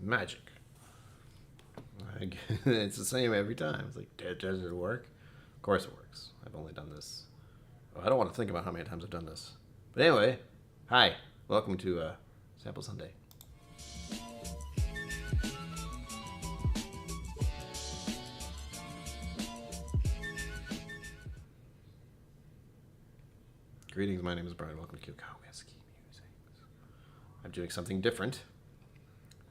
magic. It's the same every time. It's like, does it work? Of course it works. I've only done this. Oh, I don't want to think about how many times I've done this. But anyway, hi. Welcome to Sample Sunday. Greetings, my name is Brian. Welcome to KillCo Whiskey Musings. I'm doing something different,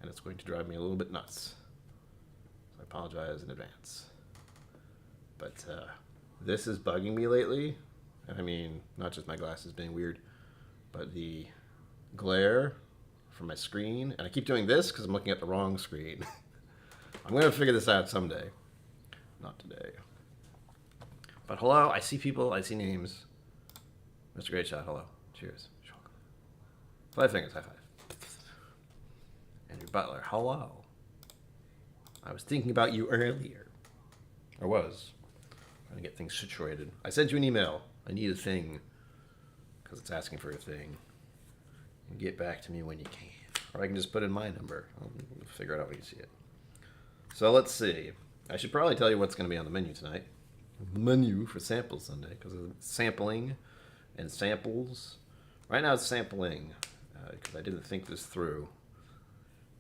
and it's going to drive me a little bit nuts. So I apologize in advance. But this is bugging me lately. And I mean, not just my glasses being weird, but the glare from my screen. And I keep doing this because I'm looking at the wrong screen. I'm going to figure this out someday. Not today. But hello, I see people, I see names. Mr. Great Shot, hello. Cheers. 5 fingers, high five. Andrew Butler, hello. I was thinking about you earlier. I was. Trying to get things situated. I sent you an email. I need a thing. Because it's asking for a thing. And get back to me when you can. Or I can just put in my number. I'll figure it out when you see it. So let's see. I should probably tell you what's going to be on the menu tonight. The menu for Sample Sunday. Because of sampling and samples. Right now it's sampling. Because I didn't think this through.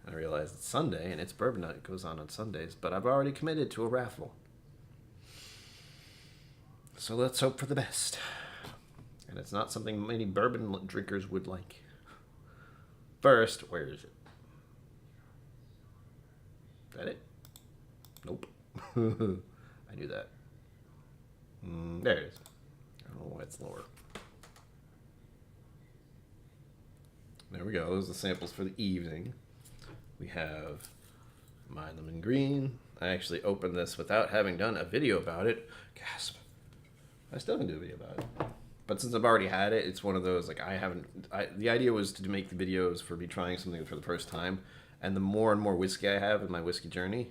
I realized it's Sunday and it's bourbon night. It goes on Sundays. But I've already committed to a raffle. So let's hope for the best. And it's not something many bourbon drinkers would like. First, where is it? Is that it? Nope. I knew that. There it is. I don't know why it's lower. There we go. Those are the samples for the evening. We have my lemon green. I actually opened this without having done a video about it. Gasp. I still can do a video about it. But since I've already had it, it's one of those, like, the idea was to make the videos for me trying something for the first time. And the more and more whiskey I have in my whiskey journey,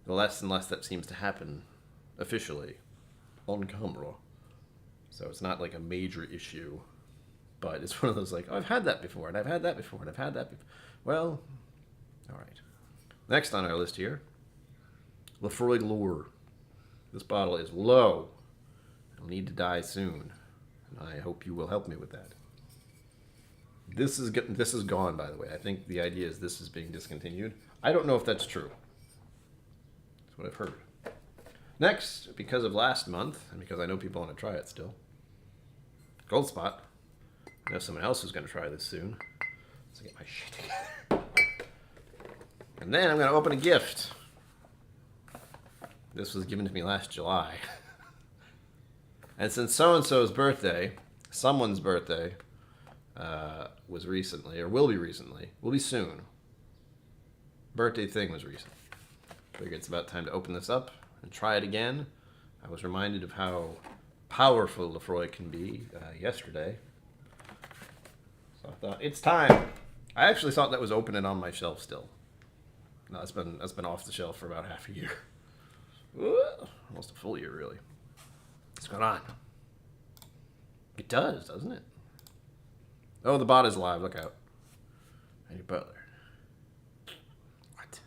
the less and less that seems to happen officially on camera. So it's not like a major issue. But it's one of those like, oh, I've had that before, and I've had that before, and I've had that before. Well, all right. Next on our list here, Lefroy Lure. This bottle is low. It'll need to die soon. And I hope you will help me with that. This is gone, by the way. I think the idea is this is being discontinued. I don't know if that's true. That's what I've heard. Next, because of last month, and because I know people want to try it still, Gold Spot. I know someone else who's going to try this soon. Let's get my shit together. And then I'm going to open a gift. This was given to me last July. And since so-and-so's birthday, someone's birthday, was recently, or will be soon. Birthday thing was recent. Figure it's about time to open this up and try it again. I was reminded of how powerful Lefroy can be yesterday. So I thought, it's time. I actually thought that was open and on my shelf still. No, it's been off the shelf for about half a year. Almost a full year, really. What's going on? It does, doesn't it? Oh, the bot is live. Look out. Andrew Butler. What?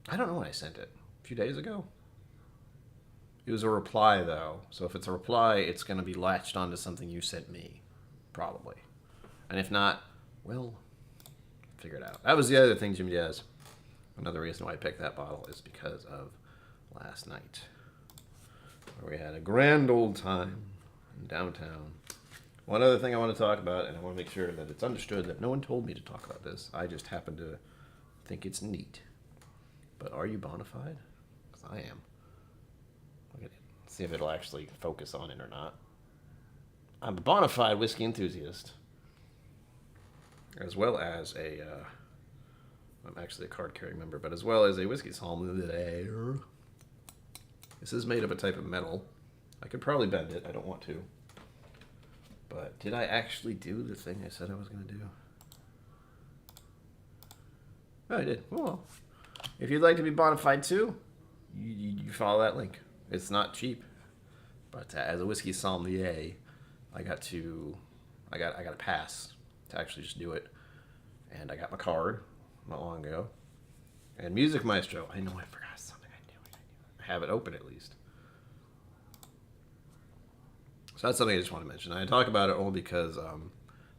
I don't know when I sent it. A few days ago? It was a reply, though. So if it's a reply, it's going to be latched onto something you sent me. Probably. And if not, well, figure it out. That was the other thing, Jim Diaz. Another reason why I picked that bottle is because of last night, where we had a grand old time in downtown. One other thing I want to talk about, and I want to make sure that it's understood that no one told me to talk about this. I just happen to think it's neat. But are you bona fide? Because I am. Look at it. See if it'll actually focus on it or not. I'm a bona fide whiskey enthusiast, as well as I'm actually a card-carrying member, but as well as a whiskey sommelier. This is made of a type of metal. I could probably bend it. I don't want to. But did I actually do the thing I said I was going to do? Oh, I did. Oh, well. If you'd like to be bona fide too, you follow that link. It's not cheap. But as a whiskey sommelier, I got a pass to actually just do it. And I got my card. not long ago. And Music Maestro. I know I forgot something. I have it open at least. So that's something I just want to mention. I talk about it only because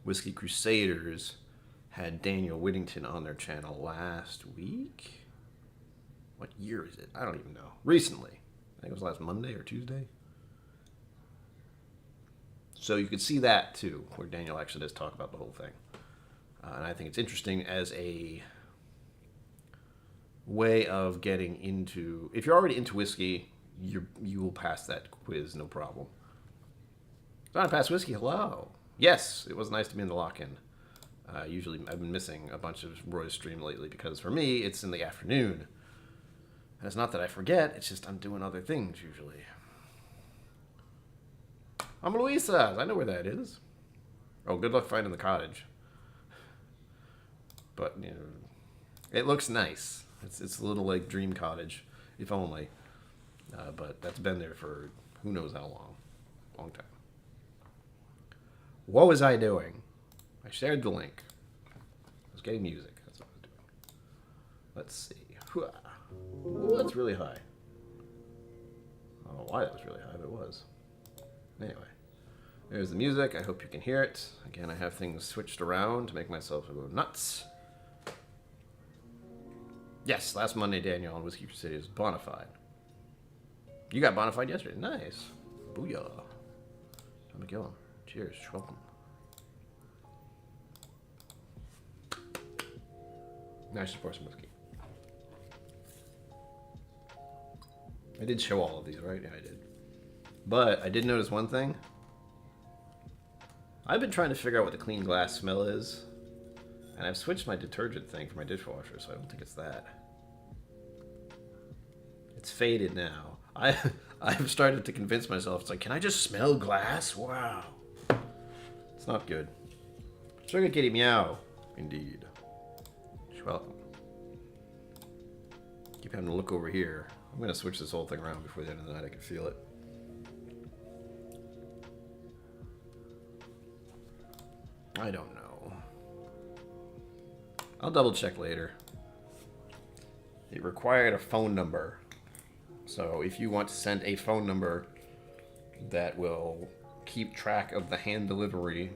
Whiskey Crusaders had Daniel Whittington on their channel last week. What year is it? I don't even know. Recently. I think it was last Monday or Tuesday. So you could see that too, where Daniel actually does talk about the whole thing. And I think it's interesting as a way of getting into... If you're already into whiskey, you will pass that quiz, no problem. Not past whiskey, hello. Yes, it was nice to be in the lock-in. Usually I've been missing a bunch of Roy's stream lately because for me, it's in the afternoon. And it's not that I forget, it's just I'm doing other things usually. I'm Louisa. I know where that is. Oh, good luck finding the cottage. But, you know, it looks nice. It's a little like dream cottage, if only. But that's been there for who knows how long. Long time. What was I doing? I shared the link. I was getting music. That's what I was doing. Let's see. Ooh, that's really high. I don't know why that was really high, but it was. Anyway, there's the music. I hope you can hear it. Again, I have things switched around to make myself a little nuts. Yes, last Monday, Daniel on Whiskey Crusaders bonafide. You got bonafide yesterday. Nice. Booyah. Time to kill him. Cheers. Welcome. Nice to pour some whiskey. I did show all of these, right? Yeah, I did. But I did notice one thing. I've been trying to figure out what the clean glass smell is. And I've switched my detergent thing for my dishwasher, so I don't think it's that. It's faded now. I've started to convince myself, it's like, can I just smell glass? Wow. It's not good. Sugar Kitty Meow. Indeed. You're welcome. Keep having to look over here. I'm going to switch this whole thing around before the end of the night. I can feel it. I don't know. I'll double check later. It required a phone number. So if you want to send a phone number that will keep track of the hand delivery,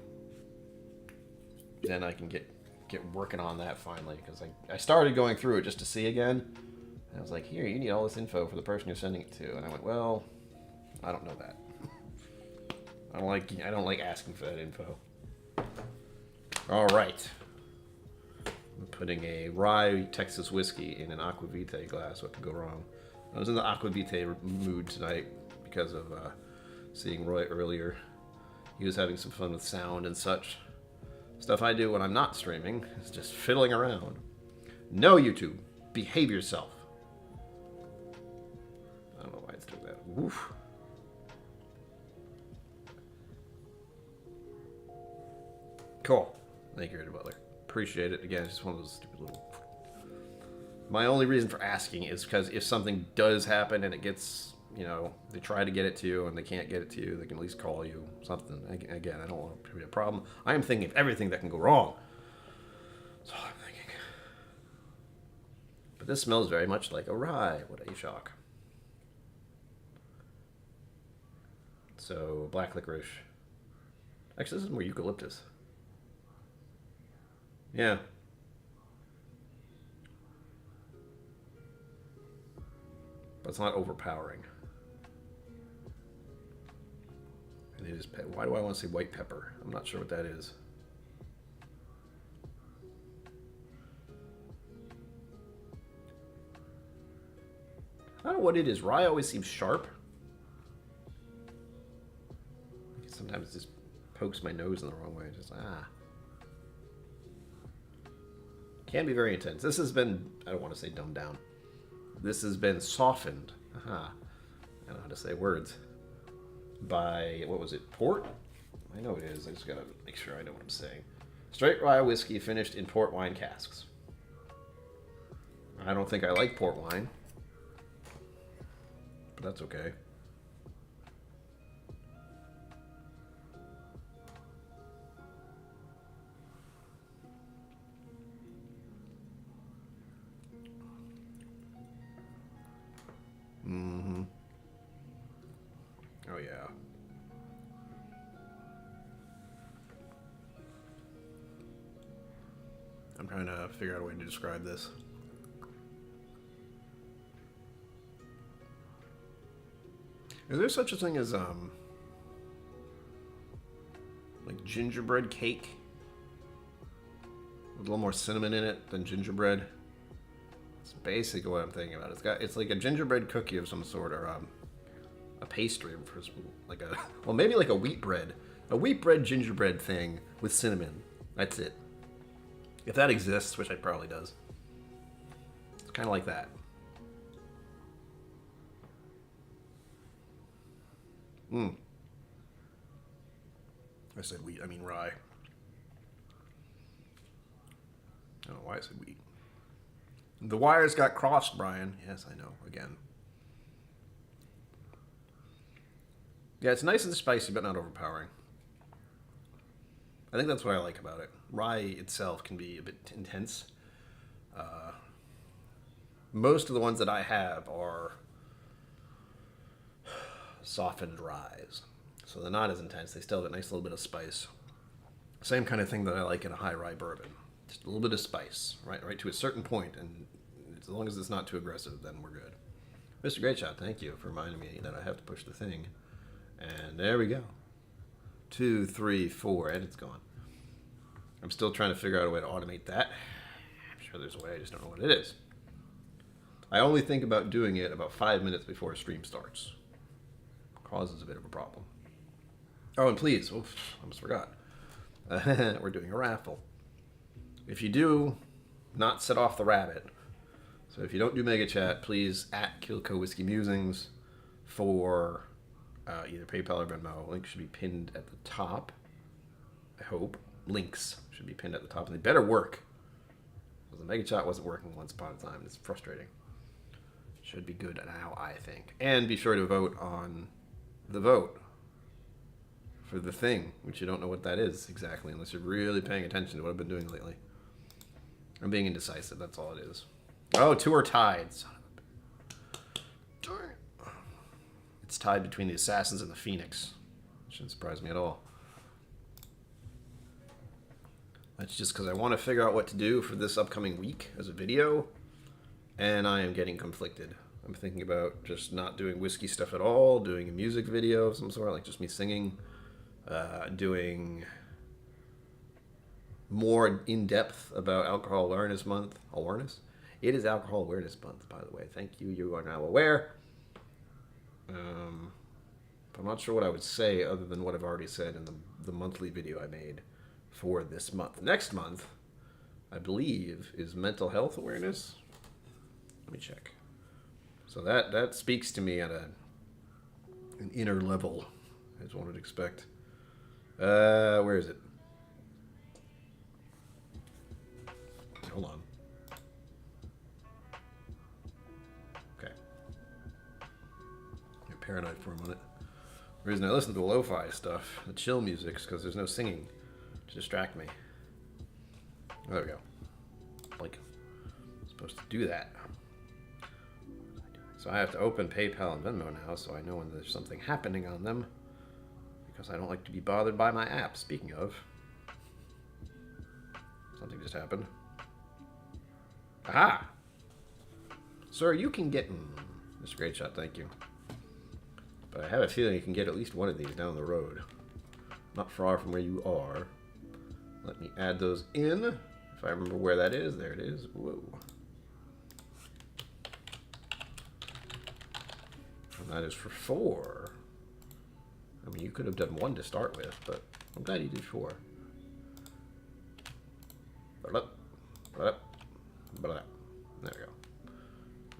then I can get working on that finally. Because I started going through it just to see again. And I was like, here, you need all this info for the person you're sending it to. And I went, well, I don't know that. I don't like asking for that info. All right. I'm putting a rye Texas whiskey in an aquavite glass. What could go wrong? I was in the aquavite mood tonight because of seeing Roy earlier. He was having some fun with sound and such. Stuff I do when I'm not streaming is just fiddling around. No, YouTube. Behave yourself. I don't know why it's doing that. Woof. Cool. Thank you, Richard Butler. Appreciate it. Again, it's just one of those stupid little... My only reason for asking is because if something does happen and it gets, you know, they try to get it to you and they can't get it to you, they can at least call you. Something. Again, I don't want it to be a problem. I am thinking of everything that can go wrong. That's all I'm thinking. But this smells very much like a rye. What a shock. So, black licorice. Actually, this is more eucalyptus. Yeah. But it's not overpowering. And it is why do I want to say white pepper? I'm not sure what that is. I don't know what it is. Rye always seems sharp. Sometimes it just pokes my nose in the wrong way. Just Can be very intense. This has been, I don't want to say dumbed down. This has been softened. I don't know how to say words. By, what was it, port? I know it is. I just gotta make sure I know what I'm saying. Straight rye whiskey finished in port wine casks. I don't think I like port wine. But that's okay. I'm trying to figure out a way to describe this. Is there such a thing as like gingerbread cake with a little more cinnamon in it than gingerbread? It's basically what I'm thinking about. It's like a gingerbread cookie of some sort, or a pastry for like a, well, maybe like a wheat bread gingerbread thing with cinnamon. That's it. If that exists, which it probably does. It's kind of like that. I said wheat, I mean rye. I don't know why I said wheat. The wires got crossed, Brian. Yes, I know, again. Yeah, it's nice and spicy, but not overpowering. I think that's what I like about it. Rye itself can be a bit intense. Most of the ones that I have are softened ryes. So they're not as intense. They still have a nice little bit of spice. Same kind of thing that I like in a high rye bourbon. Just a little bit of spice, right to a certain point, and as long as it's not too aggressive, then we're good. Mr. Great Shot, thank you for reminding me that I have to push the thing. And there we go. 2, 3, 4, and it's gone. I'm still trying to figure out a way to automate that. I'm sure there's a way, I just don't know what it is. I only think about doing it about 5 minutes before a stream starts. Causes a bit of a problem. Oh, and please, oof, I almost forgot. We're doing a raffle. If you do not set off the rabbit, so if you don't do Mega Chat, please at KillCo Whiskey Musings for either PayPal or Venmo. Link should be pinned at the top. I hope. Links should be pinned at the top. And they better work. Because the Mega Chat wasn't working once upon a time. It's frustrating. Should be good now, I think. And be sure to vote on the vote for the thing, which you don't know what that is exactly, unless you're really paying attention to what I've been doing lately. I'm being indecisive, that's all it is. Oh, 2 are tied. Son of a... Darn it. It's tied between the Assassins and the Phoenix. Shouldn't surprise me at all. That's just because I want to figure out what to do for this upcoming week as a video, and I am getting conflicted. I'm thinking about just not doing whiskey stuff at all, doing a music video of some sort, like just me singing, doing more in-depth about Alcohol Awareness Month. Awareness? It is Alcohol Awareness Month, by the way. Thank you. You are now aware. I'm not sure what I would say other than what I've already said in the monthly video I made for this month. Next month, I believe, is Mental Health Awareness. Let me check. So that speaks to me at an inner level, as one would expect. Where is it? Hold on. Okay. You're paranoid for a minute. The reason I listen to the lo-fi stuff, the chill music, is because there's no singing to distract me. There we go. Like, I'm supposed to do that. So I have to open PayPal and Venmo now, so I know when there's something happening on them, because I don't like to be bothered by my app. Speaking of, something just happened. Aha! Sir, you can get... Mr. Great Shot, thank you. But I have a feeling you can get at least one of these down the road. Not far from where you are. Let me add those in. If I remember where that is. There it is. Whoa. And that is for 4. I mean, you could have done 1 to start with, but I'm glad you did 4. There we go.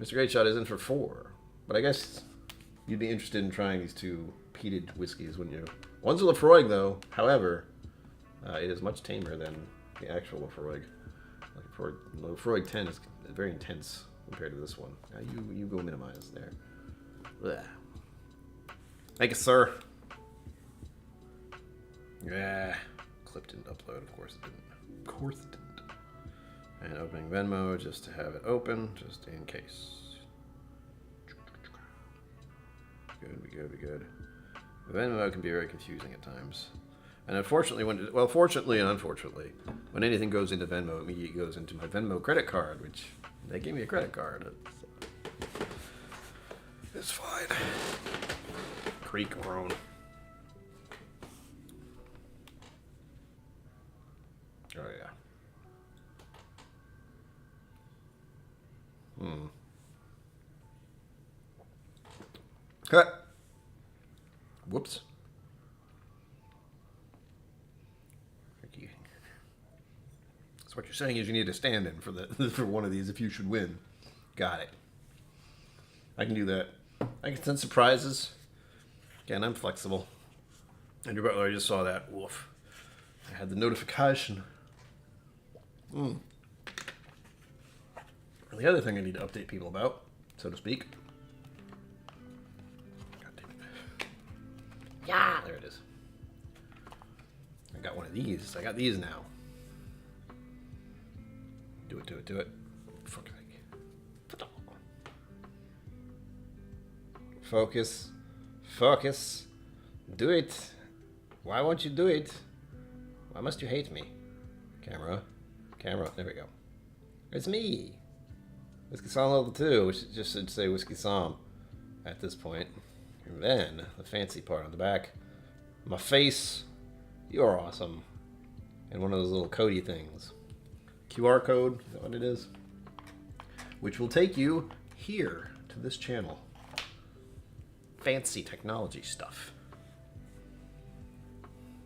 Mr. Great Shot is in for 4. But I guess you'd be interested in trying these 2 peated whiskeys, wouldn't you? One's a Lafroig, though. However, it is much tamer than the actual Lafroig. Lafroig 10 is very intense compared to this one. Now you go minimize there. Blech. Thank you, sir. Yeah. Clip didn't upload. Of course it didn't. Of course it didn't. And opening Venmo just to have it open, just in case. Good, be good, be good. Venmo can be very confusing at times. And unfortunately, fortunately and unfortunately, when anything goes into Venmo, it immediately goes into my Venmo credit card, which they gave me a credit card. It's fine. Creek grown. Oh yeah. Cut. Whoops. So what you're saying is you need a stand-in for for one of these if you should win. Got it. I can do that. I can send surprises. Again, I'm flexible. And your butler, I just saw that. Woof. I had the notification. The other thing I need to update people about, so to speak. God damn it. Yeah, there it is. I got one of these. I got these now. Do it, do it, do it. Fuck. Focus. Focus. Do it. Why won't you do it? Why must you hate me? Camera. Camera. There we go. It's me. Whiskey Somm level 2, which just should say Whiskey Somm at this point. And then the fancy part on the back. My face. You're awesome. And one of those little Cody things. QR code, is that what it is? Which will take you here to this channel. Fancy technology stuff.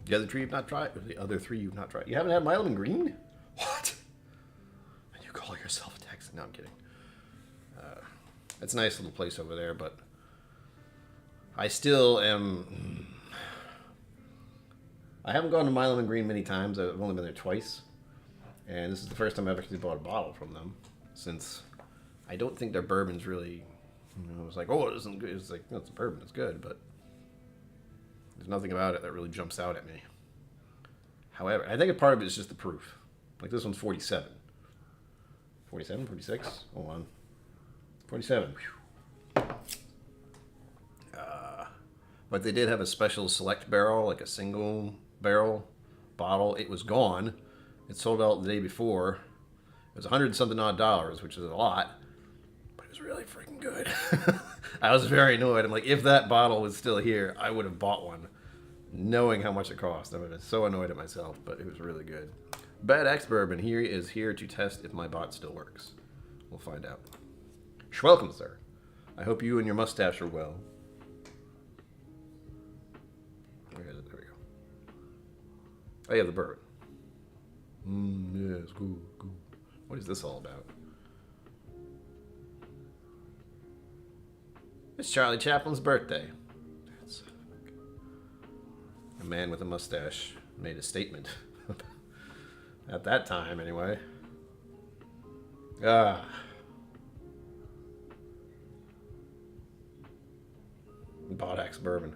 The other three you've not tried? Or the other three you've not tried? You haven't had Mild and Green? What? And you call yourself a Texan? No, I'm kidding. It's a nice little place over there, but I still am... I haven't gone to Mild and Green many times. I've only been there twice. And this is the first time I've actually bought a bottle from them, since I don't think their bourbon's really, it was like, oh, it isn't good. It's like, no, it's a bourbon, it's good, but there's nothing about it that really jumps out at me. However, I think a part of it is just the proof. Like this one's 47. 47, 46? Hold on. 47. But they did have a special select barrel, like a single barrel bottle. It was gone. It sold out the day before. It was $100 and something odd, which is a lot, but it was really freaking good. I was very annoyed. I'm like, if that bottle was still here, I would have bought one, knowing how much it cost. I would have been so annoyed at myself, but it was really good. Bad X Bourbon here is here to test if my bot still works. We'll find out. Welcome, sir. I hope you and your mustache are well. Where is it? There we go. Oh, yeah, the bourbon. Yes, cool. What is this all about? It's Charlie Chaplin's birthday. A man with a mustache made a statement. At that time, anyway. Bodax bourbon.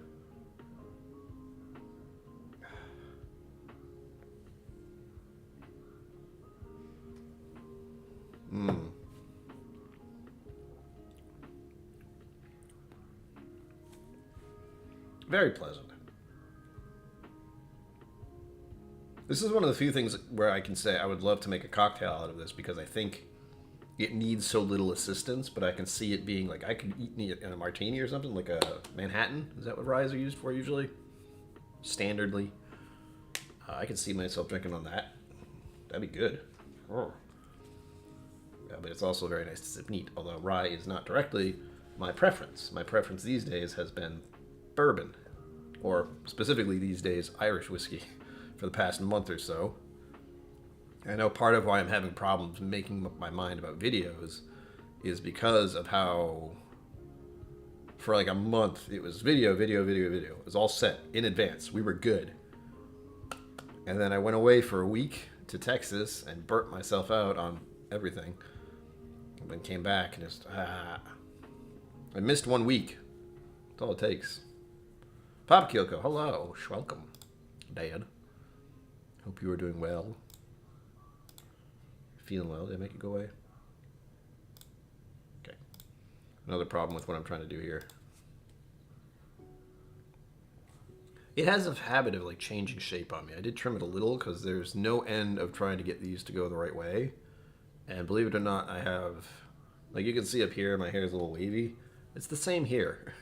Very pleasant. This is one of the few things where I can say I would love to make a cocktail out of this, because I think it needs so little assistance, but I can see it being like, I could eat it in a martini or something, like a Manhattan. Is that what ryes are used for usually? Standardly. I could see myself drinking on that. That'd be good. Oh. Yeah, but it's also very nice to sip neat, although rye is not directly my preference. My preference these days has been bourbon, or specifically these days, Irish whiskey, for the past month or so. I know part of why I'm having problems making up my mind about videos is because of how, for like a month, it was video. It was all set in advance. We were good. And then I went away for a week to Texas and burnt myself out on everything. And then came back and just, I missed 1 week. That's all it takes. Pop KillCo, hello. Welcome, Dad. Hope you are doing well. Feeling well? Did I make it go away? Okay. Another problem with what I'm trying to do here. It has a habit of like changing shape on me. I did trim it a little because there's no end of trying to get these to go the right way. And believe it or not, I have, like you can see up here, my hair is a little wavy. It's the same here.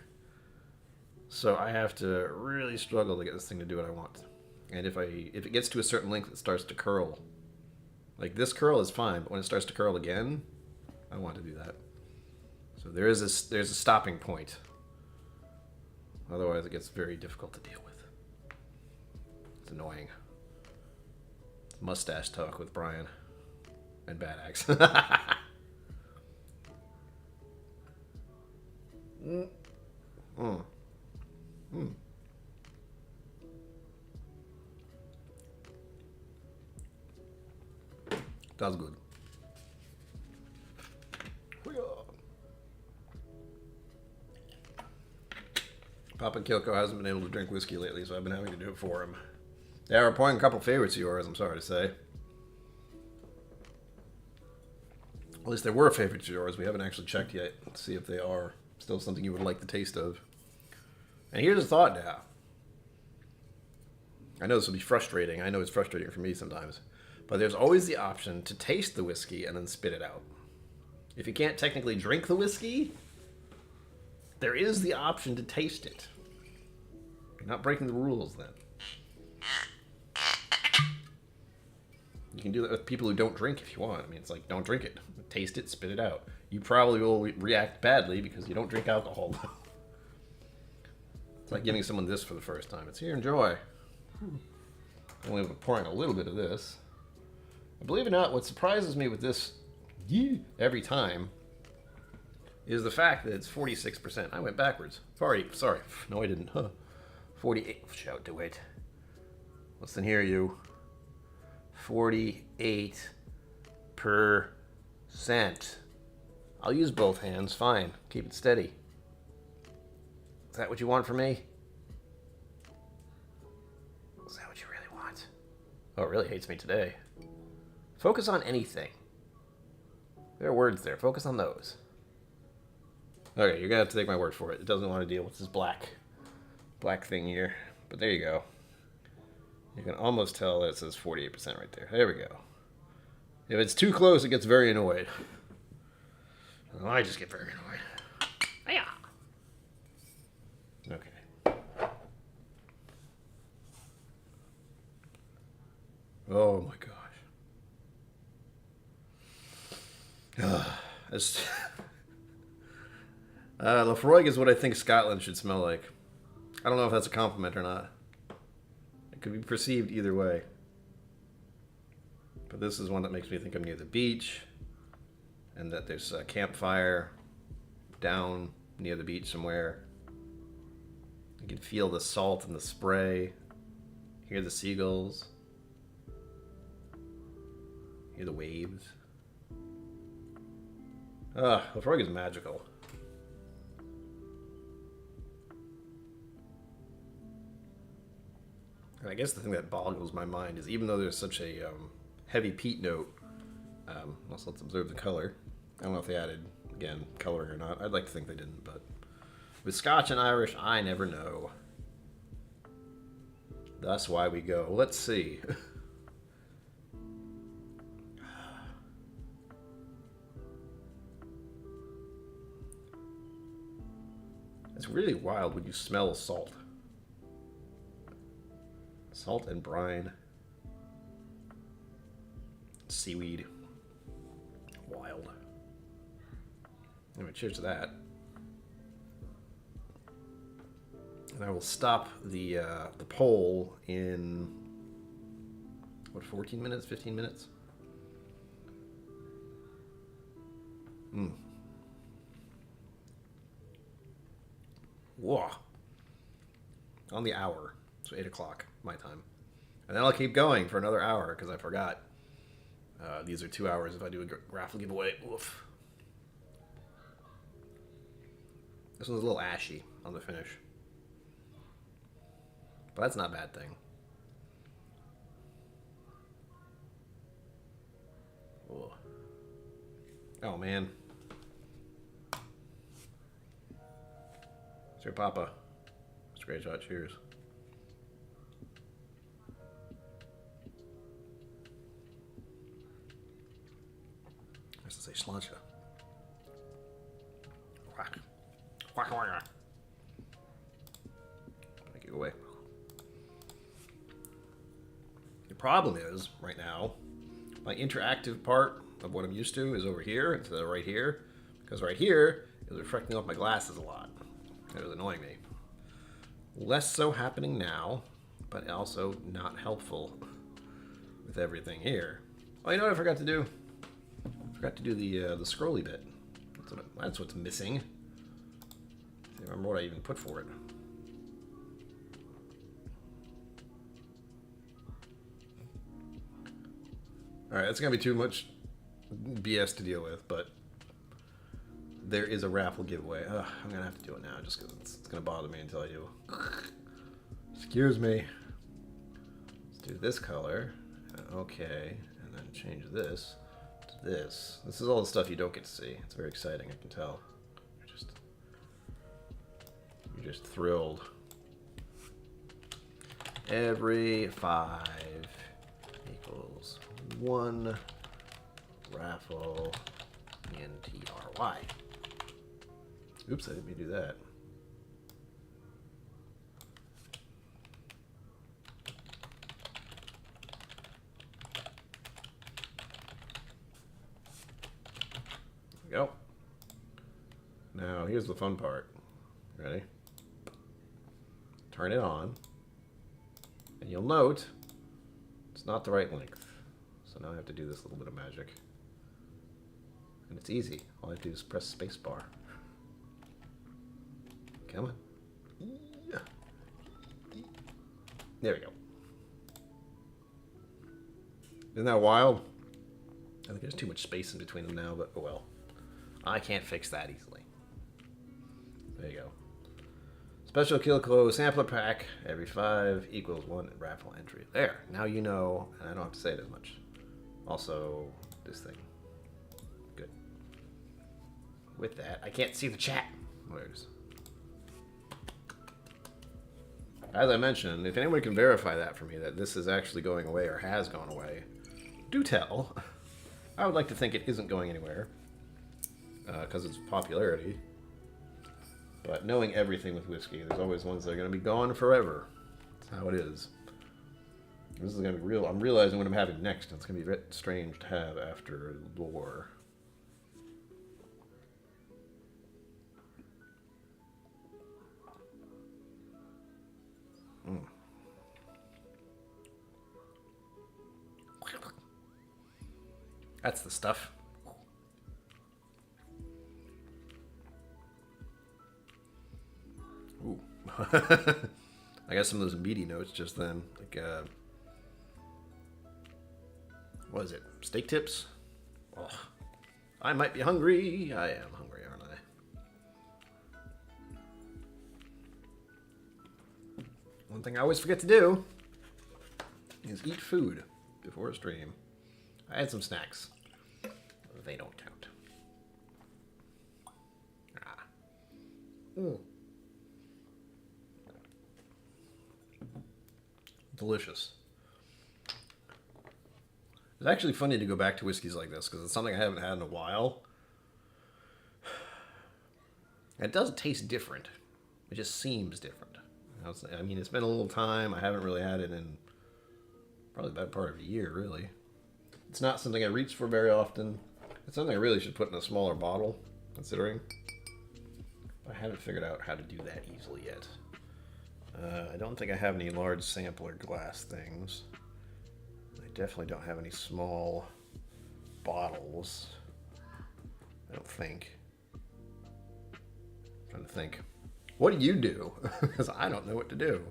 So I have to really struggle to get this thing to do what I want. And if it gets to a certain length, it starts to curl. Like this curl is fine, but when it starts to curl again, I want to do that. So there's a stopping point. Otherwise, it gets very difficult to deal with. It's annoying. Mustache talk with Brian and Bad Axe. mm. Mm. Mm. That's good. Papa KillCo hasn't been able to drink whiskey lately, so I've been having to do it for him. Yeah, we're pouring a couple favorites of yours, I'm sorry to say. At least they were favorites of yours. We haven't actually checked yet to see if they are still something you would like the taste of. And here's a thought now. I know this will be frustrating. I know it's frustrating for me sometimes. But there's always the option to taste the whiskey and then spit it out. If you can't technically drink the whiskey, there is the option to taste it. You're not breaking the rules then. You can do that with people who don't drink if you want. I mean, it's like, don't drink it. Taste it, spit it out. You probably will react badly because you don't drink alcohol. It's like giving someone this for the first time. It's here, enjoy. Only pouring a little bit of this. And believe it or not, what surprises me with this every time is the fact that it's 46%. I went backwards. Sorry. No, I didn't. 48. Shout to it. Listen here, you. 48%. I'll use both hands. Fine. Keep it steady. Is that what you want from me? Is that what you really want? Oh, it really hates me today. Focus on anything. There are words there. Focus on those. Okay, you're gonna have to take my word for it. It doesn't want to deal with this black thing here. But there you go. You can almost tell that it says 48% right there. There we go. If it's too close, it gets very annoyed. Well, I just get very annoyed. Hiya! Okay. Oh my gosh. Lafroig is what I think Scotland should smell like. I don't know if that's a compliment or not. It could be perceived either way. But this is one that makes me think I'm near the beach, and that there's a campfire down near the beach somewhere. You can feel the salt and the spray, hear the seagulls, hear the waves. Lafroig is magical. And I guess the thing that boggles my mind is even though there's such a heavy peat note, let's observe the color. I don't know if they added, again, coloring or not. I'd like to think they didn't, but with Scotch and Irish, I never know. That's why we go. Let's see. It's really wild when you smell salt. Salt and brine. Seaweed. Wild. Anyway, cheers to that. And I will stop the poll in, what, 14 minutes, 15 minutes? Whoa. On the hour. So 8 o'clock, my time. And then I'll keep going for another hour, because I forgot. These are 2 hours if I do a raffle giveaway. Oof. This one's a little ashy on the finish. But that's not a bad thing. Ooh. Oh, man. Sir Papa. It's a great shot. Cheers. supposed to say sláinte. Quack. Quack, quack. Take it away. The problem is, right now, my interactive part of what I'm used to is over here instead of right here. Because right here is reflecting off my glasses a lot. It was annoying me. Less so happening now, but also not helpful with everything here. Oh, you know what I forgot to do? I forgot to do the scrolly bit. That's what's missing. I can't remember what I even put for it. Alright, that's going to be too much BS to deal with, but there is a raffle giveaway. Ugh, I'm going to have to do it now just because it's going to bother me until I do. Excuse me. Let's do this color. Okay, and then change this to this. This is all the stuff you don't get to see. It's very exciting, I can tell. You're just thrilled. Every 5 equals 1 Raffle NTRY. Oops, I didn't mean to do that. There we go. Now, here's the fun part. Ready? Turn it on. And you'll note it's not the right length. So now I have to do this little bit of magic. And it's easy. All I have to do is press space bar. Come on. Yeah. There we go. Isn't that wild? I think there's too much space in between them now, but oh well. I can't fix that easily. There you go. Special KillCo sampler pack. Every 5 equals 1 raffle entry. There. Now you know, and I don't have to say it as much. Also, this thing. Good. With that, I can't see the chat. There it is. As I mentioned, if anyone can verify that for me, that this is actually going away or has gone away, do tell. I would like to think it isn't going anywhere because of its popularity. But knowing everything with whiskey, there's always ones that are going to be gone forever. That's how it is. This is going to be real. I'm realizing what I'm having next. And it's going to be a bit strange to have after lore. That's the stuff. Ooh. I got some of those meaty notes just then. Like, what is it? Steak tips? Oh, I might be hungry. I am hungry, aren't I? One thing I always forget to do is eat food before a stream. I had some snacks. They don't count. Ah. Mm. Delicious. It's actually funny to go back to whiskeys like this because it's something I haven't had in a while. It does taste different. It just seems different. I mean, it's been a little time. I haven't really had it in probably about part of a year, really. It's not something I reach for very often. It's something I really should put in a smaller bottle, considering. I haven't figured out how to do that easily yet. I don't think I have any large sampler glass things. I definitely don't have any small bottles. I don't think. I'm trying to think. What do you do? Because I don't know what to do.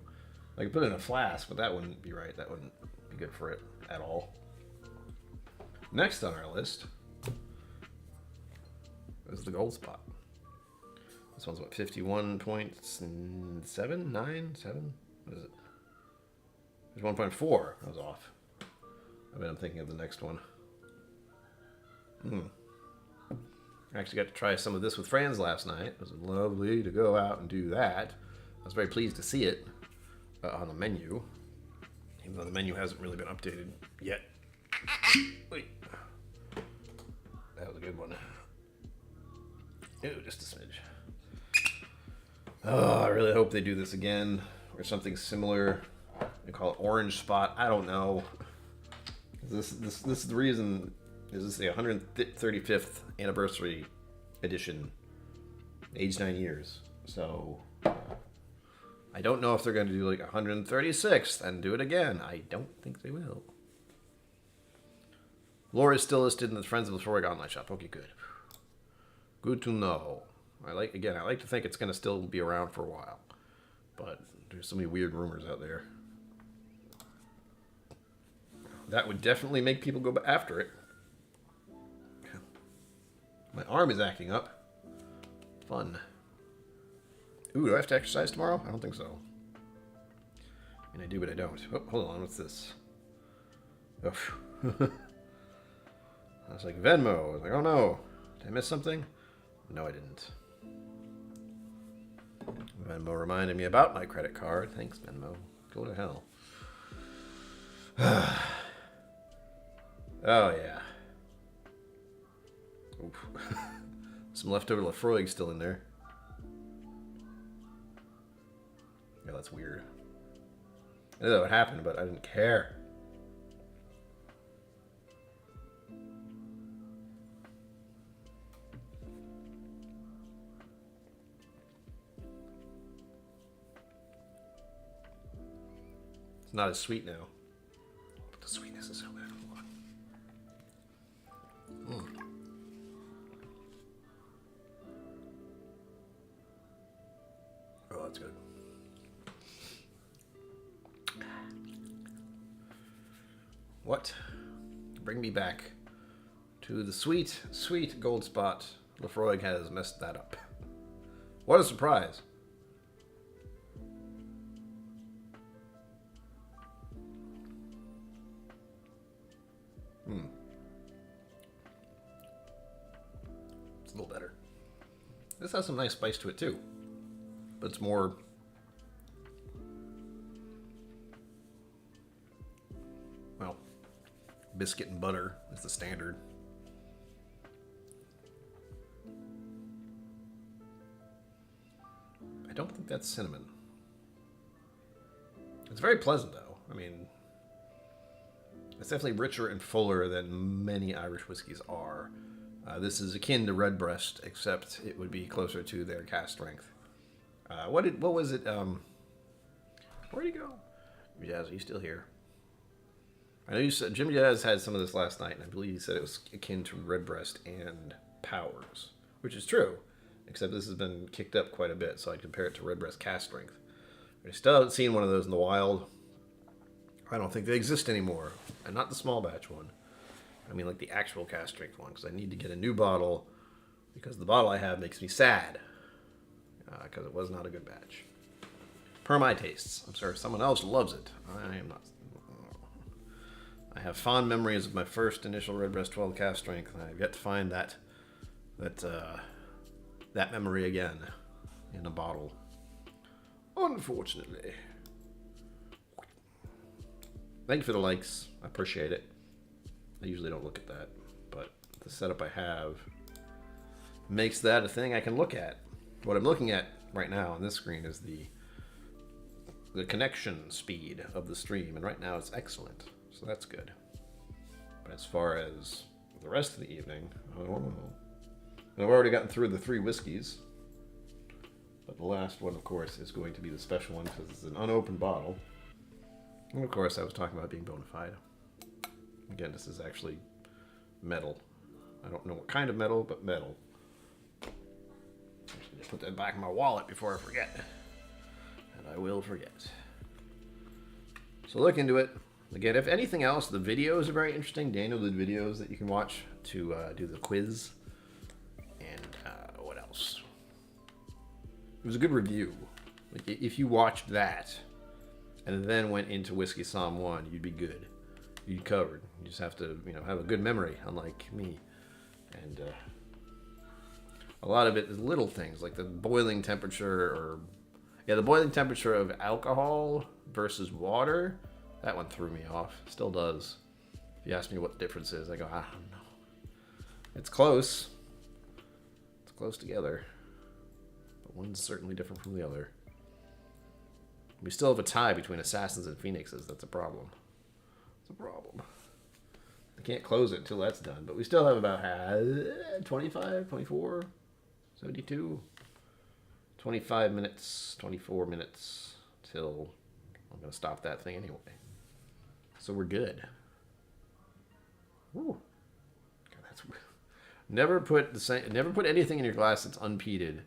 I could put it in a flask, but that wouldn't be right. That wouldn't be good for it at all. Next on our list is the gold spot. This one's what, 51.7, 9, 7? What is it? There's 1.4. I was off. I bet I'm thinking of the next one. I actually got to try some of this with friends last night. It was lovely to go out and do that. I was very pleased to see it on the menu, even though the menu hasn't really been updated yet. Wait. That was a good Ew, just a smidge. Oh, I really hope they do this again. Or something similar. They call it Orange Spot. I don't know. This is the reason. Is this the 135th anniversary edition? Age 9 years. So I don't know if they're going to do like 136th and do it again. I don't think they will. Lore is still listed in the Friends of the Lefroy online shop. Okay, good. Good to know. I like to think it's going to still be around for a while. But there's so many weird rumors out there. That would definitely make people go after it. My arm is acting up. Fun. Ooh, do I have to exercise tomorrow? I don't think so. I mean, I do, but I don't. Oh, hold on. What's this? Oh. I was like, Venmo. I was like, oh no. Did I miss something? No, I didn't. Venmo reminded me about my credit card. Thanks, Venmo. Go to hell. Oh, yeah. Oof. Some leftover Lefroy still in there. Yeah, that's weird. I know what happened, but I didn't care. It's not as sweet now. But the sweetness is so good. Oh, that's good. What? Bring me back to the sweet, sweet gold spot. Lefroy has messed that up. What a surprise. It's a little better. This has some nice spice to it too. But it's more... well, biscuit and butter is the standard. I don't think that's cinnamon. It's very pleasant though. I mean, it's definitely richer and fuller than many Irish whiskeys are. This is akin to Redbreast, except it would be closer to their cask strength. What was it? Where'd he go? Jazz, are you still here? I know you said Jim Jazz had some of this last night, and I believe he said it was akin to Redbreast and Powers, which is true, except this has been kicked up quite a bit, so I'd compare it to Redbreast cask strength. I still haven't seen one of those in the wild. I don't think they exist anymore, and not the small batch one. I mean, like the actual cask strength one, because I need to get a new bottle, because the bottle I have makes me sad, because it was not a good batch. Per my tastes. I'm sorry, someone else loves it. I am not. I have fond memories of my first initial Redbreast 12 cask strength, and I've yet to find that memory again in a bottle. Unfortunately. Thank you for the likes. I appreciate it. I usually don't look at that, but the setup I have makes that a thing I can look at. What I'm looking at right now on this screen is the connection speed of the stream, and right now it's excellent, so that's good. But as far as the rest of the evening, I've already gotten through the 3 whiskeys, but the last one, of course, is going to be the special one because it's an unopened bottle. And of course, I was talking about being bona fide. Again, this is actually metal. I don't know what kind of metal, but metal. I should put that back in my wallet before I forget. And I will forget. So look into it. Again, if anything else, the videos are very interesting. Daniel did videos that you can watch to do the quiz. And what else? It was a good review. Like, if you watched that and then went into Whiskey Psalm 1, you'd be good. You'd be covered. You just have to, have a good memory, unlike me. And a lot of it is little things, like the boiling temperature, the boiling temperature of alcohol versus water. That one threw me off. Still does. If you ask me what the difference is, I go, I don't know. It's close. It's close together. But one's certainly different from the other. We still have a tie between assassins and phoenixes. That's a problem. It's a problem. I can't close it until that's done. But we still have about 25, 24, 72, 25 minutes, 24 minutes till I'm going to stop that thing anyway. So we're good. Ooh. God, that's weird. Never put anything in your glass that's unpeated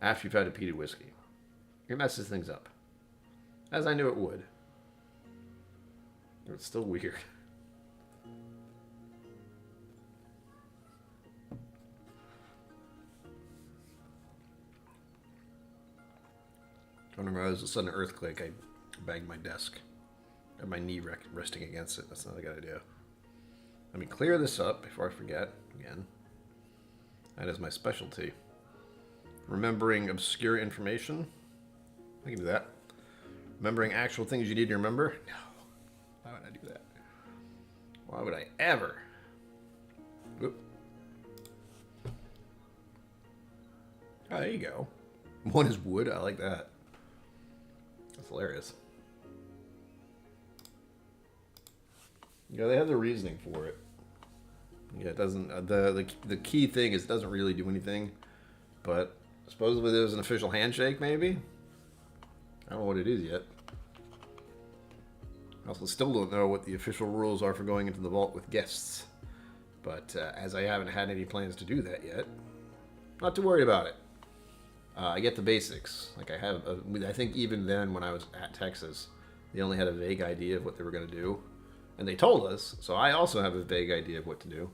after you've had a peated whiskey. It messes things up. As I knew it would. It's still weird. Whenever there was a sudden earthquake, I banged my desk. I had my knee resting against it. That's not a good idea. Let me clear this up before I forget again. That is my specialty. Remembering obscure information. I can do that. Remembering actual things you need to remember? No. Why would I do that? Why would I ever? Oop. Oh, there you go. One is wood. I like that. That's hilarious. Yeah, they have the reasoning for it. Yeah, it doesn't. The key thing is it doesn't really do anything. But supposedly there's an official handshake, maybe. I don't know what it is yet. I also still don't know what the official rules are for going into the vault with guests. But as I haven't had any plans to do that yet, not too worried about it. I get the basics. Like I think even then when I was at Texas, they only had a vague idea of what they were going to do. And they told us, so I also have a vague idea of what to do.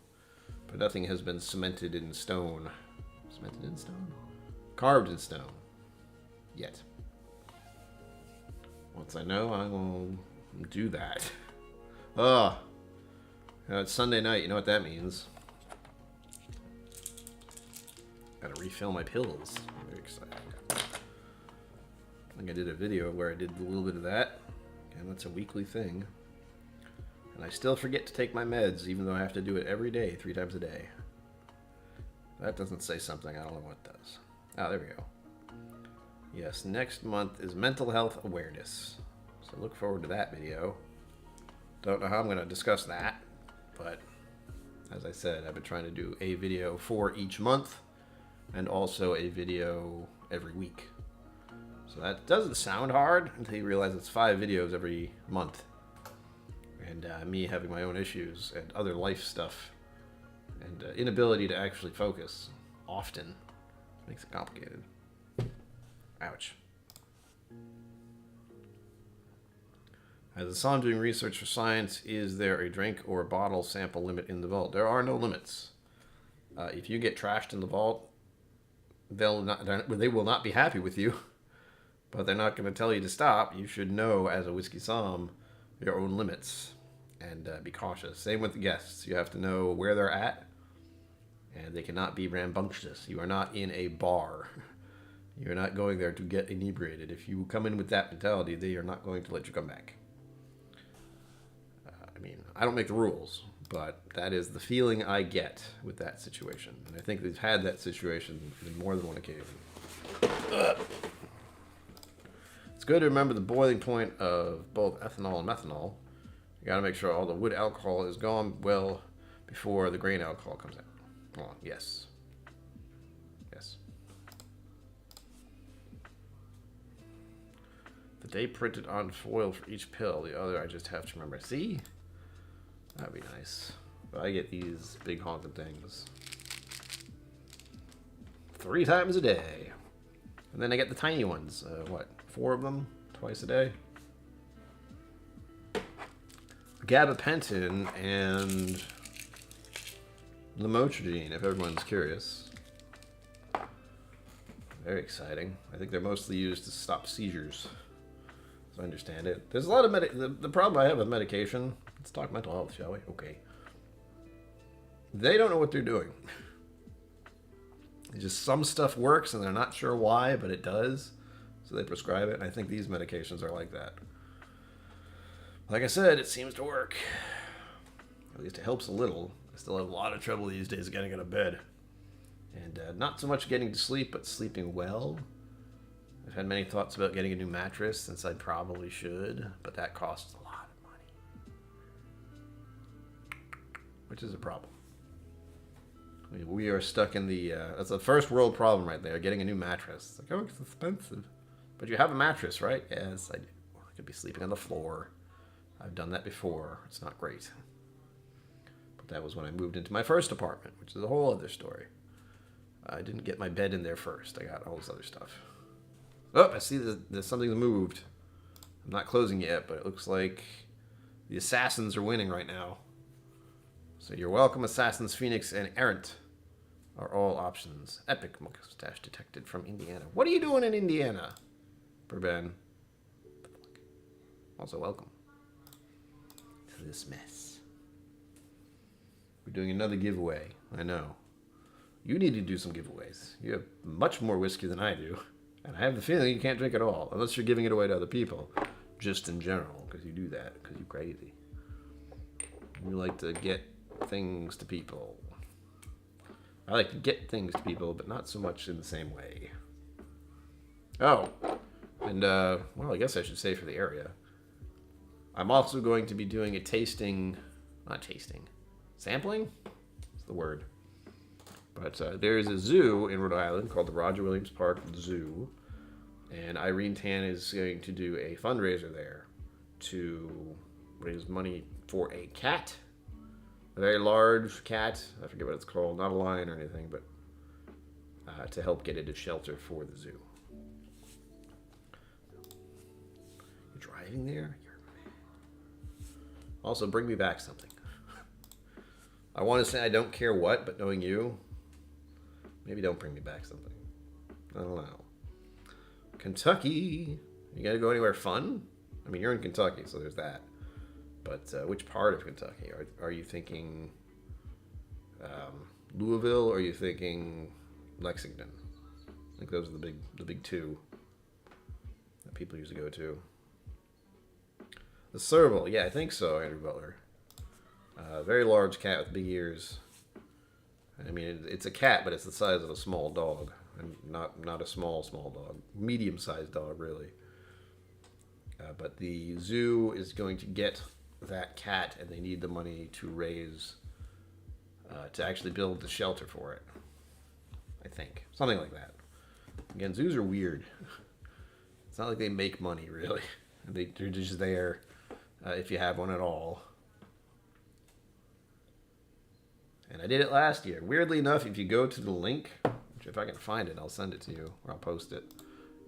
But nothing has been cemented in stone. Cemented in stone? Carved in stone. Yet. Once I know, I will do that. Oh, it's Sunday night. You know what that means. Gotta refill my pills. I'm very excited. I think I did a video where I did a little bit of that. And that's a weekly thing. And I still forget to take my meds, even though I have to do it every day, 3 times a day. That doesn't say something. I don't know what does. Oh, there we go. Yes, next month is Mental Health Awareness. So look forward to that video. Don't know how I'm going to discuss that, but as I said, I've been trying to do a video for each month and also a video every week. So that doesn't sound hard until you realize it's 5 videos every month. And me having my own issues and other life stuff and inability to actually focus often makes it complicated. Ouch. As a son doing research for science, is there a drink or a bottle sample limit in the vault? There are no limits. If you get trashed in the vault, they will not be happy with you, but they're not going to tell you to stop. You should know, as a whiskey somm, your own limits and be cautious. Same with the guests. You have to know where they're at, and they cannot be rambunctious. You are not in a bar. You're not going there to get inebriated. If you come in with that mentality, they are not going to let you come back. I mean, I don't make the rules, but that is the feeling I get with that situation. And I think we've had that situation in more than one occasion. It's good to remember the boiling point of both ethanol and methanol. You got to make sure all the wood alcohol is gone well before the grain alcohol comes out. Oh, yes. Yes. The date printed on foil for each pill. The other I just have to remember. See? That'd be nice. But I get these big honking things 3 times a day. And then I get the tiny ones. 4 of them? Twice a day? Gabapentin and lamotrigine, if everyone's curious. Very exciting. I think they're mostly used to stop seizures, as I understand it. There's a lot of the problem I have with medication. Let's talk mental health, shall we? Okay. They don't know what they're doing. It's just some stuff works and they're not sure why, but it does. So they prescribe it, and I think these medications are like that. Like I said, it seems to work. At least it helps a little. I still have a lot of trouble these days getting out of bed. And not so much getting to sleep, but sleeping well. I've had many thoughts about getting a new mattress, since I probably should, but that costs a lot of money. Which is a problem. I mean, we are stuck in the... that's a first world problem right there, getting a new mattress. It's like, oh, it's expensive. But you have a mattress, right? Yes, I do. I could be sleeping on the floor. I've done that before. It's not great. But that was when I moved into my first apartment, which is a whole other story. I didn't get my bed in there first. I got all this other stuff. Oh, I see there's something moved. I'm not closing yet, but it looks like the assassins are winning right now. So you're welcome, Assassins, Phoenix, and Errant are all options. Epic mustache detected from Indiana. What are you doing in Indiana, Bourbon? Also welcome to this mess. We're doing another giveaway. I know. You need to do some giveaways. You have much more whiskey than I do. And I have the feeling you can't drink it all, unless you're giving it away to other people. Just in general, because you do that, because you're crazy. You like to get things to people. I like to get things to people, but not so much in the same way. Oh, and, well, I guess I should say for the area. I'm also going to be doing a tasting, not tasting, sampling? That's the word. But there's a zoo in Rhode Island called the Roger Williams Park Zoo. And Irene Tan is going to do a fundraiser there to raise money for a cat. A very large cat. I forget what it's called. Not a lion or anything, but to help get it a shelter for the zoo. You're driving there? You're mad. Also, bring me back something. I want to say I don't care what, but knowing you... Maybe don't bring me back something. I don't know. Kentucky. You gotta go anywhere fun? I mean, you're in Kentucky, so there's that. But which part of Kentucky? Are you thinking Louisville, or are you thinking Lexington? I think those are the big two that people used to go to. The serval. Yeah, I think so, Andrew Butler. Very large cat with big ears. I mean, it's a cat, but it's the size of a small dog. And not a small dog. Medium-sized dog, really. But the zoo is going to get that cat, and they need the money to raise... to actually build the shelter for it. I think. Something like that. Again, zoos are weird. It's not like they make money, really. They're just there if you have one at all. And I did it last year. Weirdly enough, if you go to the link, which if I can find it, I'll send it to you, or I'll post it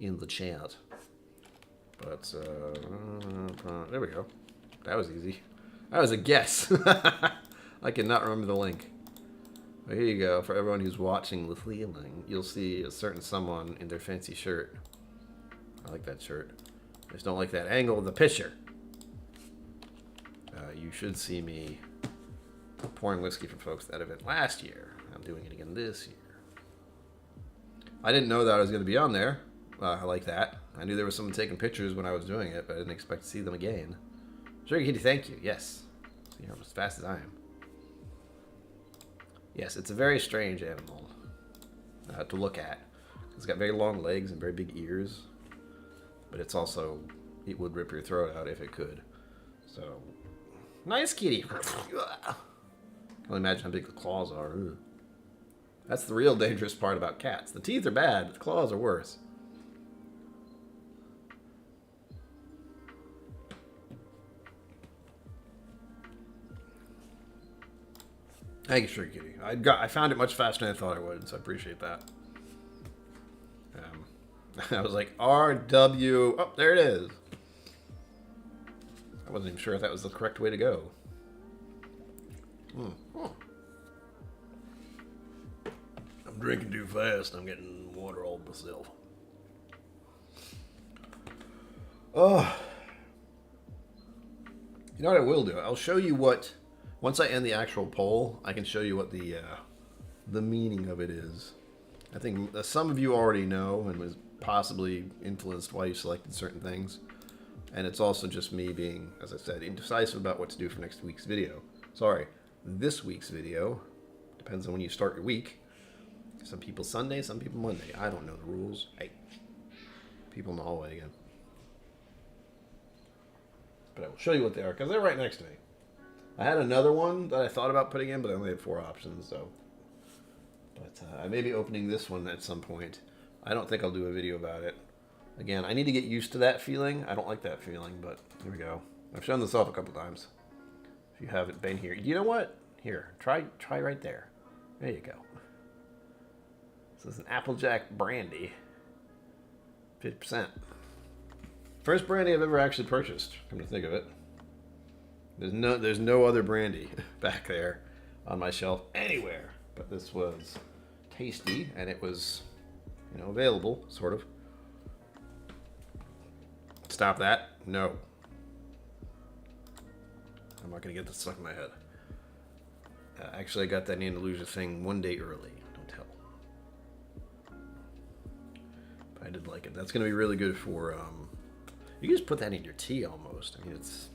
in the chat. But, there we go. That was easy. That was a guess. I cannot remember the link. But here you go. For everyone who's watching the feeling, you'll see a certain someone in their fancy shirt. I like that shirt. I just don't like that angle of the picture. You should see me pouring whiskey for folks at that event last year. I'm doing it again this year. I didn't know that I was going to be on there. I like that. I knew there was someone taking pictures when I was doing it, but I didn't expect to see them again. Sugar Kitty, thank you. Yes. See how as fast as I am. Yes, it's a very strange animal to look at. It's got very long legs and very big ears, but it's also, it would rip your throat out if it could. So, nice kitty. I can only imagine how big the claws are. Ugh. That's the real dangerous part about cats. The teeth are bad, but the claws are worse. Thank you, Sugar Kitty. I found it much faster than I thought I would, so I appreciate that. I was like, RW. Oh, there it is. I wasn't even sure if that was the correct way to go. I'm drinking too fast. I'm getting water all myself. Oh. You know what I will do? I'll show you what... Once I end the actual poll, I can show you what the meaning of it is. I think some of you already know and was possibly influenced why you selected certain things. And it's also just me being, as I said, indecisive about what to do for next week's video. Sorry, this week's video, depends on when you start your week, Some people Sunday, some people Monday. I don't know the rules. Hey, people in the hallway again. But I will show you what they are because they're right next to me. I had another one that I thought about putting in, but I only had 4 options. So, but I may be opening this one at some point. I don't think I'll do a video about it. Again, I need to get used to that feeling. I don't like that feeling, but here we go. I've shown this off a couple times. If you haven't been here, you know what? Here, try right there. There you go. This is an Applejack brandy, 50%. First brandy I've ever actually purchased. Come to think of it, there's no other brandy back there on my shelf anywhere. But this was tasty, and it was, available, sort of. Stop that! No, I'm not gonna get this stuck in my head. Actually, I got that Andalusia thing one day early. Don't tell. But I did like it. That's gonna be really good for. You can just put that in your tea almost. I mean, it's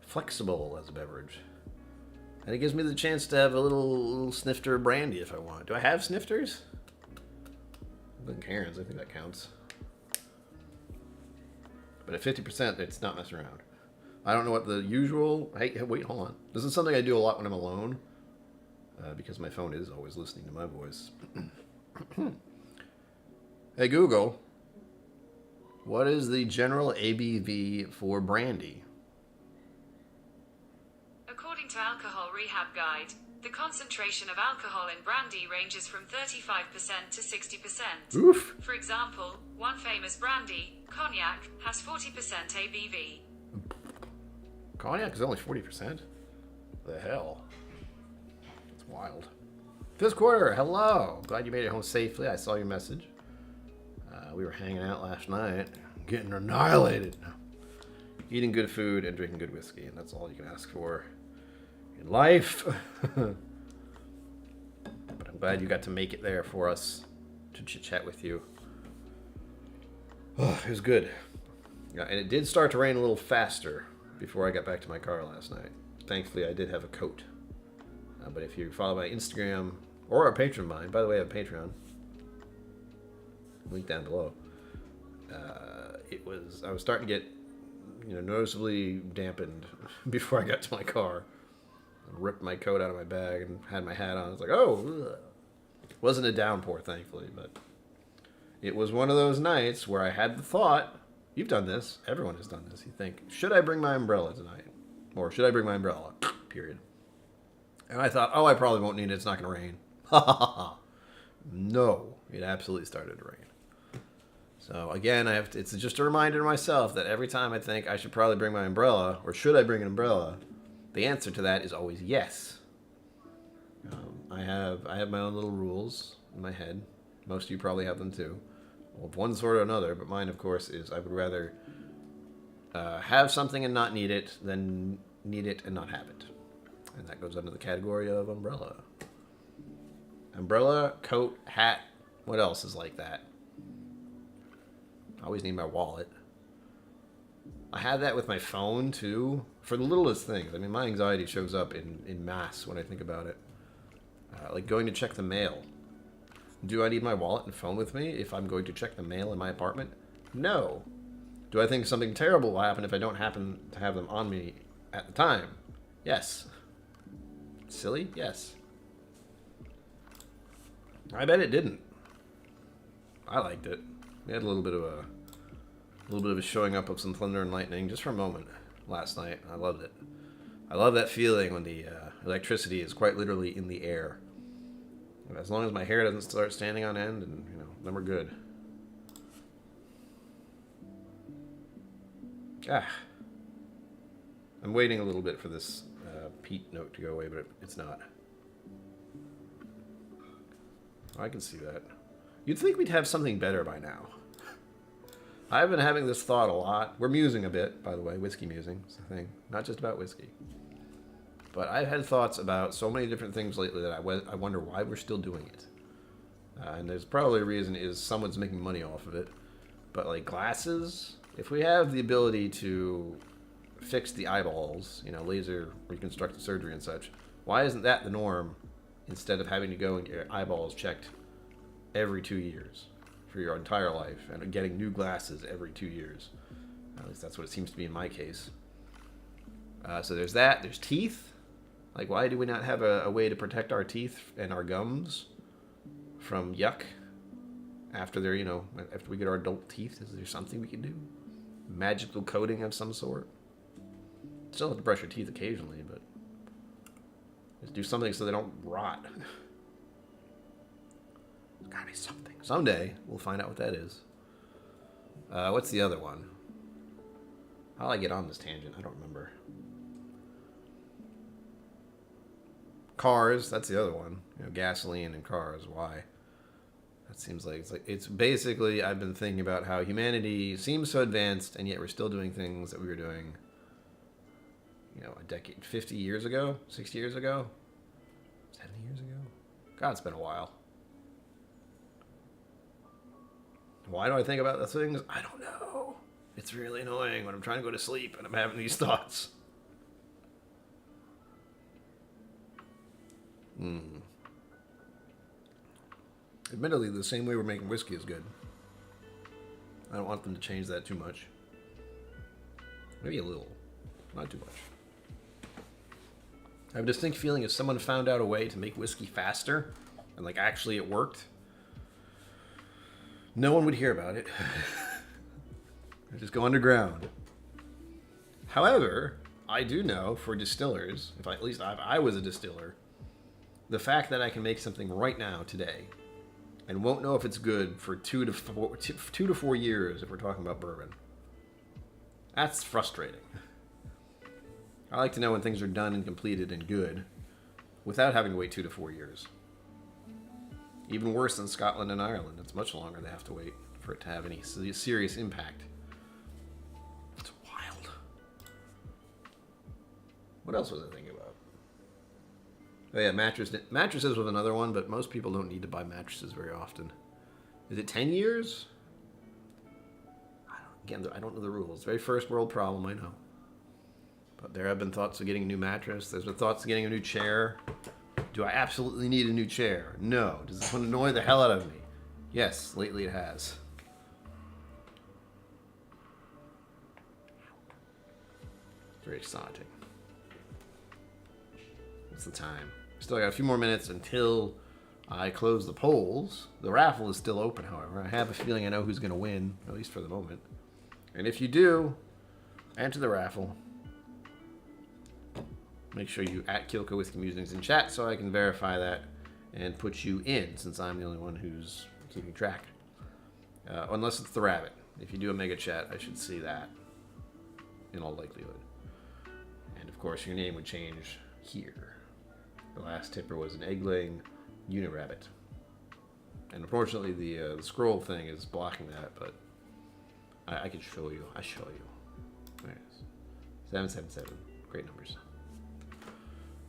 flexible as a beverage, and it gives me the chance to have a little snifter of brandy if I want. Do I have snifters? Karen's, I think that counts. But at 50%, it's not messing around. I don't know what the usual... Hey, wait, hold on. This is something I do a lot when I'm alone. Because my phone is always listening to my voice. Hey, Google. What is the general ABV for brandy? According to Alcohol Rehab Guide, the concentration of alcohol in brandy ranges from 35% to 60%. Oof. For example, one famous brandy, cognac, has 40% ABV. Cognac is only 40%? The hell? That's wild. Fifth quarter, hello. Glad you made it home safely. I saw your message. We were hanging out last night, getting annihilated. Eating good food and drinking good whiskey, and that's all you can ask for in life. But I'm glad you got to make it there for us to chit-chat with you. Oh, it was good. Yeah, and it did start to rain a little faster before I got back to my car last night. Thankfully, I did have a coat. But if you follow my Instagram or a Patreon of mine, by the way, I have Patreon. Link down below. I was starting to get, noticeably dampened before I got to my car. I ripped my coat out of my bag and had my hat on. I was like, oh, ugh. It wasn't a downpour, thankfully, but it was one of those nights where I had the thought. You've done this. Everyone has done this. You think, should I bring my umbrella tonight? Or should I bring my umbrella? Period. And I thought, oh, I probably won't need it. It's not going to rain. Ha ha ha. No, it absolutely started to rain. So again, it's just a reminder to myself that every time I think I should probably bring my umbrella, or should I bring an umbrella, the answer to that is always yes. I have my own little rules in my head. Most of you probably have them too, of one sort or another. But mine, of course, is I would rather have something and not need it than need it and not have it. And that goes under the category of umbrella. Umbrella, coat, hat. What else is like that? I always need my wallet. I have that with my phone, too. For the littlest things. I mean, my anxiety shows up in mass when I think about it. Like going to check the mail. Do I need my wallet and phone with me if I'm going to check the mail in my apartment? No. Do I think something terrible will happen if I don't happen to have them on me at the time? Yes. Silly? Yes. I bet it didn't. I liked it. We had a little bit of a showing up of some thunder and lightning just for a moment last night. I loved it. I love that feeling when the electricity is quite literally in the air. As long as my hair doesn't start standing on end, and then we're good. I'm waiting a little bit for this peat note to go away, but it's not. I can see that. You'd think we'd have something better by now. I've been having this thought a lot. We're musing a bit, by the way. Whiskey musings, I think. Not just about whiskey. But I've had thoughts about so many different things lately that I wonder why we're still doing it. And there's probably a reason is someone's making money off of it. But like glasses, if we have the ability to fix the eyeballs, laser reconstructive surgery and such, why isn't that the norm instead of having to go and get your eyeballs checked every 2 years for your entire life and getting new glasses every 2 years. At least that's what it seems to be in my case. So there's that. There's teeth. Like, why do we not have a way to protect our teeth and our gums from yuck after they're, after we get our adult teeth? Is there something we can do? Magical coating of some sort? Still have to brush your teeth occasionally, but just do something so they don't rot. There's gotta be something. Someday we'll find out what that is. What's the other one? How did I get on this tangent? I don't remember. Cars, that's the other one. Gasoline and cars. Why? That seems like it's basically, I've been thinking about how humanity seems so advanced, and yet we're still doing things that we were doing, a decade, 50 years ago, 60 years ago, 70 years ago. God, it's been a while. Why do I think about those things? I don't know. It's really annoying when I'm trying to go to sleep and I'm having these thoughts. Admittedly, the same way we're making whiskey is good. I don't want them to change that too much. Maybe a little. Not too much. I have a distinct feeling if someone found out a way to make whiskey faster, and actually it worked, no one would hear about it. They'd just go underground. However, I do know for distillers, if I was a distiller, the fact that I can make something right now, today, and won't know if it's good for 2 to 4 years if we're talking about bourbon, that's frustrating. I like to know when things are done and completed and good without having to wait 2 to 4 years. Even worse than Scotland and Ireland. It's much longer they have to wait for it to have any serious impact. It's wild. What else was I thinking about? Oh yeah, mattresses was another one, but most people don't need to buy mattresses very often. Is it 10 years? I don't know the rules. Very first world problem, I know. But there have been thoughts of getting a new mattress. There's been thoughts of getting a new chair. Do I absolutely need a new chair? No. Does this one annoy the hell out of me? Yes, lately it has. Very exciting. What's the time? Still got a few more minutes until I close the polls. The raffle is still open, however. I have a feeling I know who's going to win, at least for the moment. And if you do, enter the raffle. Make sure you at KillCo Whiskey Musings in chat so I can verify that and put you in, since I'm the only one who's keeping track. Unless it's the rabbit. If you do a mega chat, I should see that in all likelihood. And of course, your name would change here. The last tipper was an egg-laying unirabbit. And unfortunately, the scroll thing is blocking that, but I can show you. I show you. There it is. 777. Great numbers.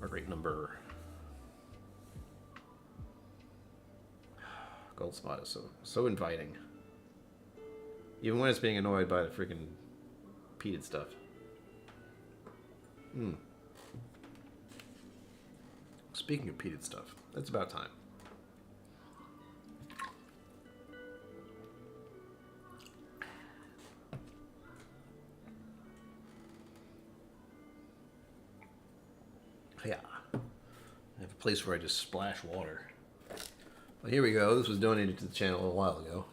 Or great number. Gold spot is so inviting. Even when it's being annoyed by the freaking peated stuff. Speaking of peated stuff, it's about time. Yeah. I have a place where I just splash water. Well, here we go. This was donated to the channel a little while ago.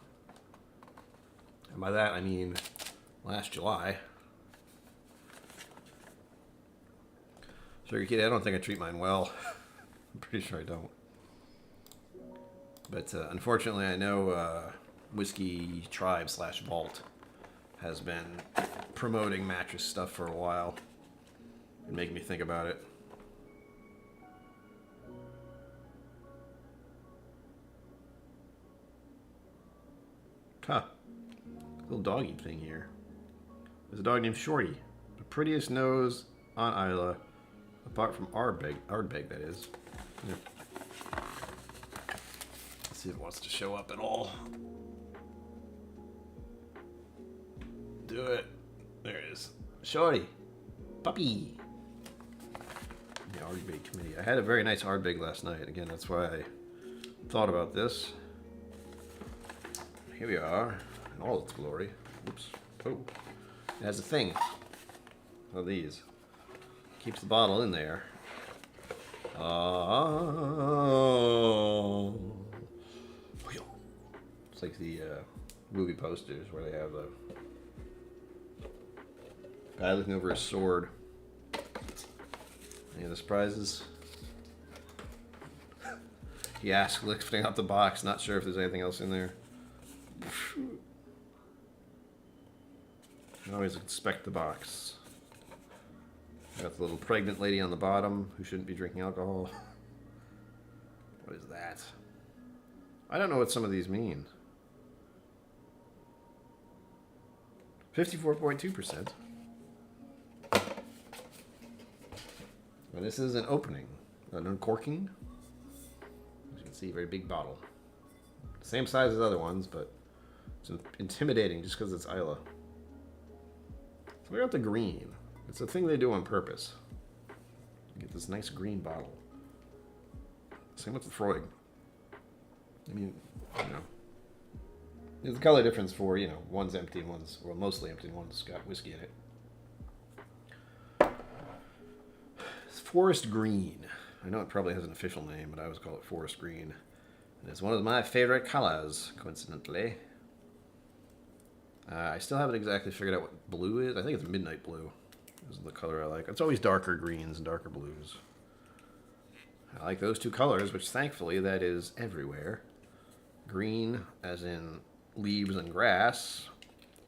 And by that, I mean last July. Sugar Kitty, I don't think I treat mine well. I'm pretty sure I don't. But unfortunately, I know Whiskey Tribe / Vault has been promoting mattress stuff for a while and making me think about it. Huh. Little doggy thing here. There's a dog named Shorty. The prettiest nose on Isla, apart from Ardbeg, that is. Yeah. Let's see if it wants to show up at all. Do it. There it is. Shorty. Puppy. Ardbeg committee. I had a very nice Ardbeg last night. Again, that's why I thought about this. Here we are, in all its glory. Oops. Oh. It has a thing of these. Keeps the bottle in there. Oh. It's like the movie posters where they have the guy looking over his sword. Any of the surprises? He asks, lifting out the box, not sure if there's anything else in there. You always inspect the box. Got the little pregnant lady on the bottom who shouldn't be drinking alcohol. What is that? I don't know what some of these mean. 54.2%. Well, this is an opening, an uncorking. As you can see, very big bottle. Same size as other ones, but it's intimidating just because it's Isla. So we got the green. It's a thing they do on purpose. You get this nice green bottle. Same with the Freud. I mean, you know, there's a color difference for, you know, one's empty and one's, well, mostly empty and one's got whiskey in it. It's Forest Green. I know it probably has an official name, but I always call it Forest Green. And it's one of my favorite colors, coincidentally. I still haven't exactly figured out what blue is. I think it's midnight blue. This is the color I like. It's always darker greens and darker blues. I like those two colors, which thankfully that is everywhere. Green as in leaves and grass,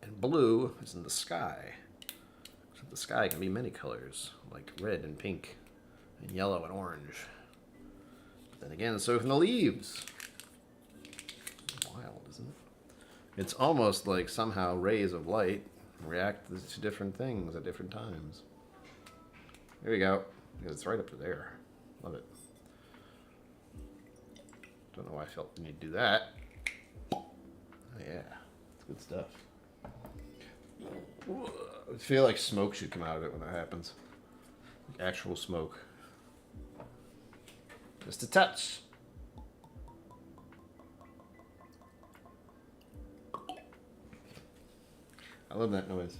and blue as in the sky. Except the sky can be many colors, like red and pink, and yellow and orange. But then again, so can the leaves. Wild, isn't it? It's almost like somehow rays of light react to different things at different times. There we go. It's right up to there. Love it. Don't know why I felt the need to do that. Oh yeah, it's good stuff. I feel like smoke should come out of it when that happens. Like actual smoke. Just a touch. I love that noise.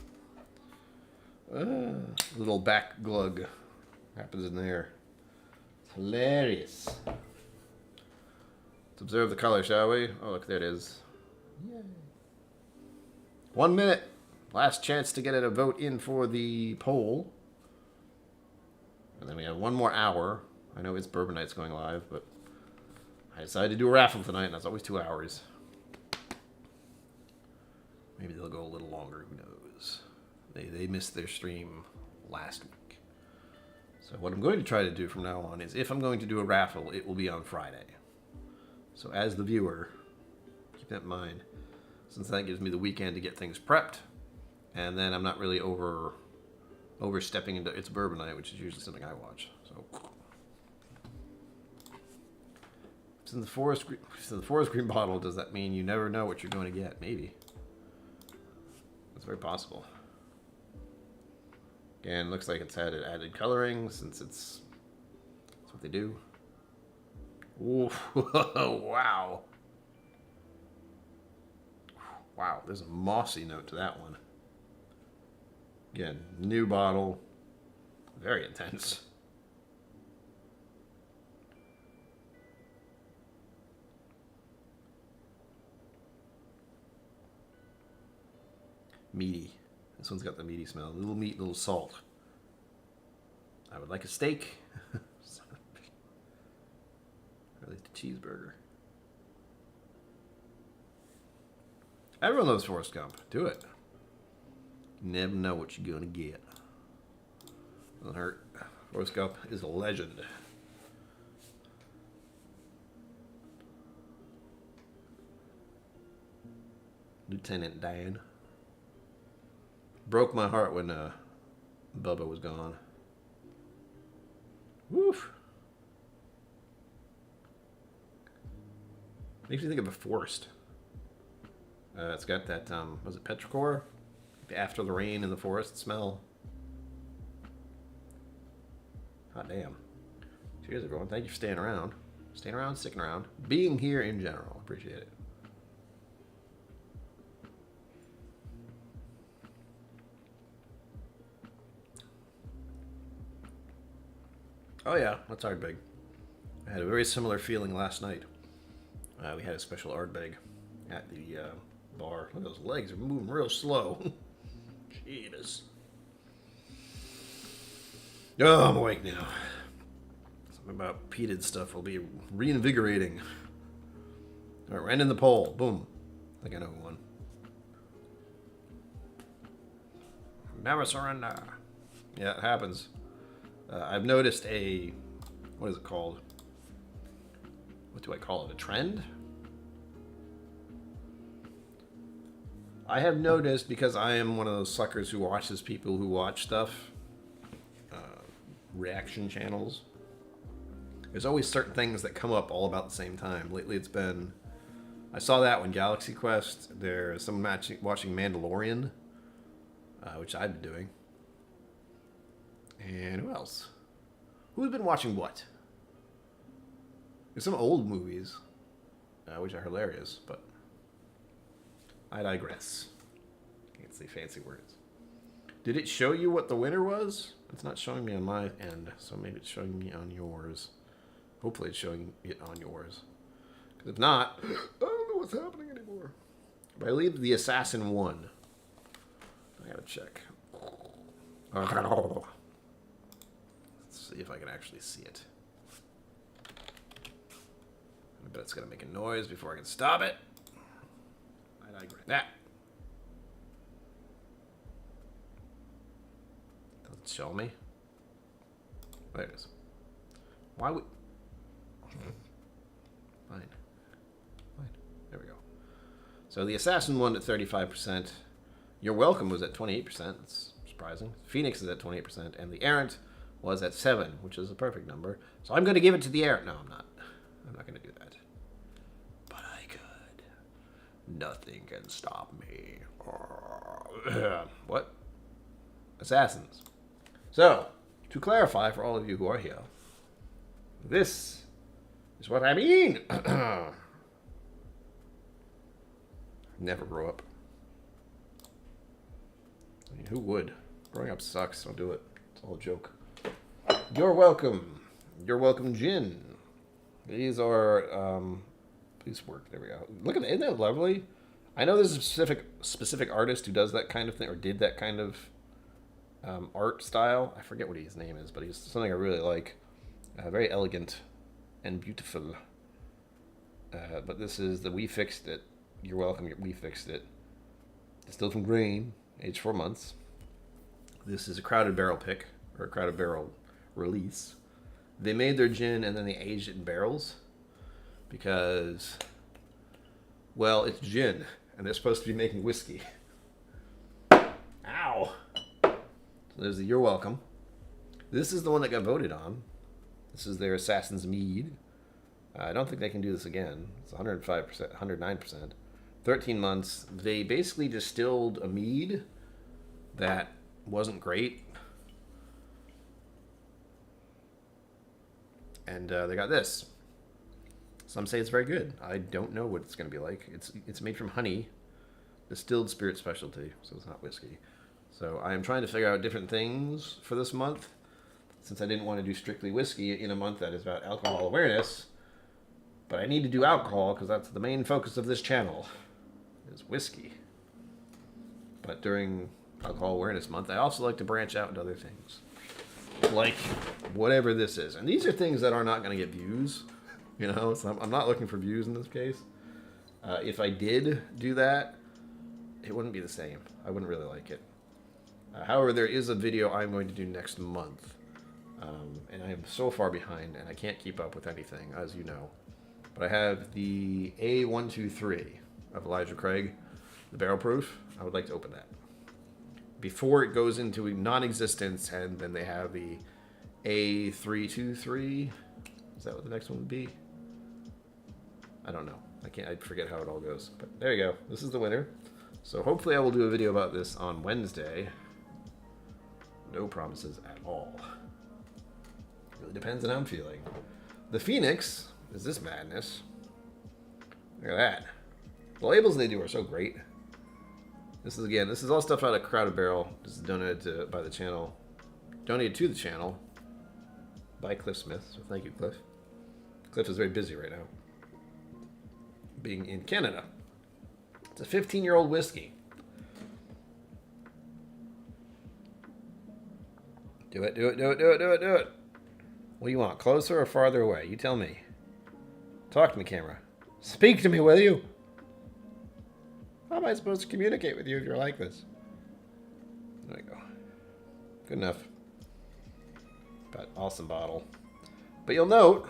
Little back glug happens in there. It's hilarious. Let's observe the color, shall we? Oh, look, there it is. Yay. 1 minute. Last chance to get a vote in for the poll. And then we have 1 more hour. I know it's Bourbon Night's going live, but I decided to do a raffle tonight, and that's always 2 hours. Maybe they'll go a little longer, who knows. They missed their stream last week. So what I'm going to try to do from now on is, if I'm going to do a raffle, it will be on Friday. So as the viewer, keep that in mind, since that gives me the weekend to get things prepped, and then I'm not really overstepping into It's Bourbon Night, which is usually something I watch. So it's in the forest green bottle. Does that mean you never know what you're going to get? Maybe. It's very possible. Again, looks like it's had added coloring since that's what they do. Ooh, wow. Wow, there's a mossy note to that one. Again, new bottle. Very intense. Meaty. This one's got the meaty smell. A little meat, a little salt. I would like a steak. Or at least a cheeseburger. Everyone loves Forrest Gump. Do it. You never know what you're gonna get. Doesn't hurt. Forrest Gump is a legend. Lieutenant Dan. Broke my heart when Bubba was gone. Woof. Makes me think of a forest. It's got that, was it petrichor? The after the rain in the forest smell. Hot damn. Cheers, everyone. Thank you for staying around. Staying around, sticking around. Being here in general. Appreciate it. Oh yeah, that's Ardbeg. I had a very similar feeling last night. We had a special Ardbeg at the bar. Look at those legs, are moving real slow. Jeez. Oh, I'm awake now. Something about peated stuff will be reinvigorating. Alright, we're ending the poll. Boom. I think I know who won. Never surrender. Yeah, it happens. I've noticed a... What is it called? What do I call it? A trend? I have noticed, because I am one of those suckers who watches people who watch stuff, reaction channels. There's always certain things that come up all about the same time. Lately it's been... I saw that one, Galaxy Quest. There's someone watching Mandalorian, which I've been doing. And who else? Who's been watching what? There's some old movies, which are hilarious, but I digress. Can't say fancy words. Did it show you what the winner was? It's not showing me on my end, so maybe it's showing me on yours. Hopefully it's showing it on yours. Because if not, I don't know what's happening anymore. But I believe the assassin won. I gotta check. Let's see if I can actually see it. I bet it's gonna make a noise before I can stop it. I digress. That. Doesn't show me. There it is. Why would... Fine. There we go. So the assassin won at 35%. Your welcome was at 28%. That's surprising. Phoenix is at 28%. And the errant was at 7, which is a perfect number. So I'm going to give it to the errant. No, I'm not. I'm not going to do that. But I could. Nothing can stop me. What? Assassins. So, to clarify for all of you who are here, this is what I mean. Never grow up. I mean, who would? Growing up sucks. Don't do it. It's all a joke. You're welcome. You're welcome, gin. These are these work. There we go. Look at that. Isn't that lovely? I know there's a specific artist who does that kind of thing, or did that kind of art style. I forget what his name is, but he's something I really like. Very elegant and beautiful. But this is the We Fixed It. You're welcome. We Fixed It. Distilled from grain, aged 4 months. This is a crowded barrel pick, or a crowded barrel release. They made their gin and then they aged it in barrels because, well, it's gin and they're supposed to be making whiskey. Ow! So there's the You're Welcome. This is the one that got voted on. This is their Assassin's Mead. I don't think they can do this again. It's 105%, 109%. 13 months. They basically distilled a mead that wasn't great. And they got this. Some say it's very good. I don't know what it's going to be like. It's made from honey, distilled spirit specialty, so it's not whiskey. So I am trying to figure out different things for this month, since I didn't want to do strictly whiskey in a month that is about alcohol awareness. But I need to do alcohol because that's the main focus of this channel, is whiskey. But during Alcohol Awareness Month, I also like to branch out into other things. Like whatever this is. And these are things that are not going to get views. You know, so I'm not looking for views in this case. If I did do that, it wouldn't be the same. I wouldn't really like it. However, there is a video I'm going to do next month. And I am so far behind, and I can't keep up with anything, as you know. But I have the A123 of Elijah Craig, the barrel proof. I would like to open that before it goes into non-existence, and then they have the A323. Is that what the next one would be? I don't know. I forget how it all goes. But there you go. This is the winner. So hopefully I will do a video about this on Wednesday. No promises at all. Really depends on how I'm feeling. The Phoenix is this madness. Look at that. The labels they do are so great. This is all stuff out of Crowded Barrel. This is donated by the channel. Donated to the channel by Cliff Smith. So thank you, Cliff. Cliff is very busy right now, being in Canada. It's a 15-year-old whiskey. Do it, do it, do it, do it, do it, do it. What do you want, closer or farther away? You tell me. Talk to me, camera. Speak to me, will you? How am I supposed to communicate with you if you're like this? There we go. Good enough. But awesome bottle. But you'll note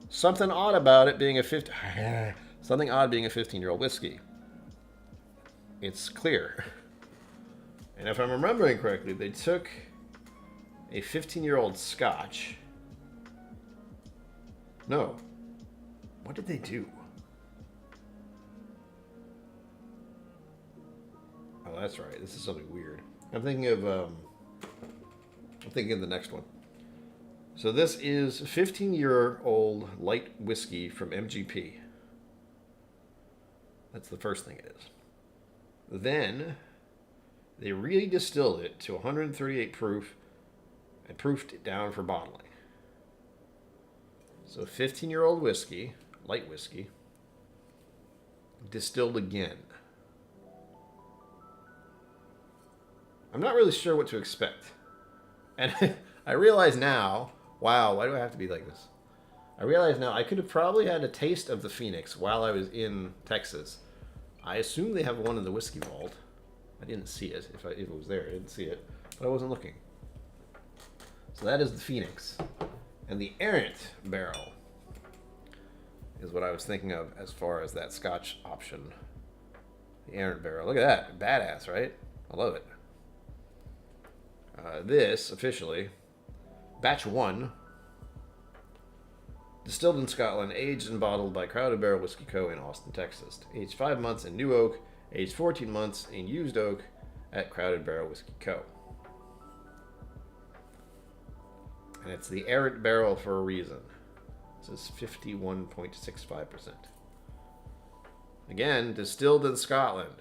something odd about it being a 15-year-old whiskey. It's clear. And if I'm remembering correctly, they took a 15-year-old Scotch. No. What did they do? Oh, that's right. This is something weird. I'm thinking of the next one. So this is 15-year-old light whiskey from MGP. That's the first thing it is. Then they really distilled it to 138 proof and proofed it down for bottling. So 15-year-old whiskey, light whiskey, distilled again. I'm not really sure what to expect. And I realize now, wow, why do I have to be like this? I realize now I could have probably had a taste of the Phoenix while I was in Texas. I assume they have one in the whiskey vault. I didn't see it. If it was there, I didn't see it. But I wasn't looking. So that is the Phoenix. And the Errant Barrel is what I was thinking of as far as that Scotch option. The Errant Barrel. Look at that. Badass, right? I love it. This, officially, Batch 1, distilled in Scotland, aged and bottled by Crowded Barrel Whiskey Co. in Austin, Texas. Aged 5 months in New Oak, aged 14 months in Used Oak at Crowded Barrel Whiskey Co. And it's the Errant Barrel for a reason. This is 51.65%. Again, distilled in Scotland.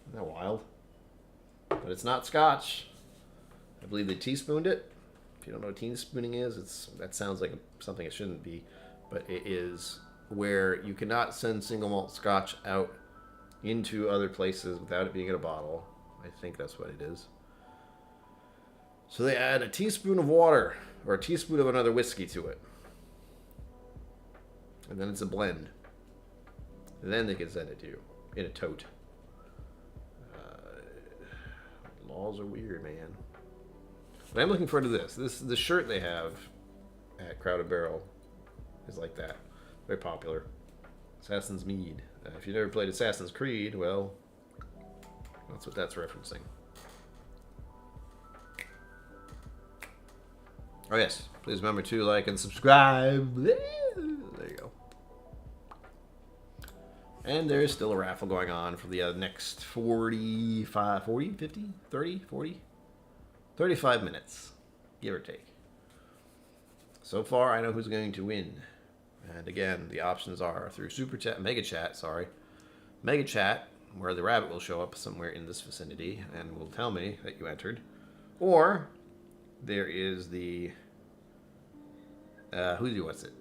Isn't that wild? But it's not Scotch. I believe they teaspooned it. If you don't know what teaspooning is, that sounds like something it shouldn't be. But it is where you cannot send single malt Scotch out into other places without it being in a bottle. I think that's what it is. So they add a teaspoon of water or a teaspoon of another whiskey to it. And then it's a blend. And then they can send it to you in a tote. Laws are weird, man. But I'm looking forward to this. The shirt they have at Crowded Barrel is like that. Very popular. Assassin's Mead. If you've never played Assassin's Creed, well, that's what that's referencing. Oh yes, please remember to like and subscribe. There you go. And there's still a raffle going on for the next 45, 40, 50, 30, 40, 35 minutes, give or take. So far, I know who's going to win. And again, the options are through Super Chat, Mega Chat, where the rabbit will show up somewhere in this vicinity and will tell me that you entered. Or there is the, what's it?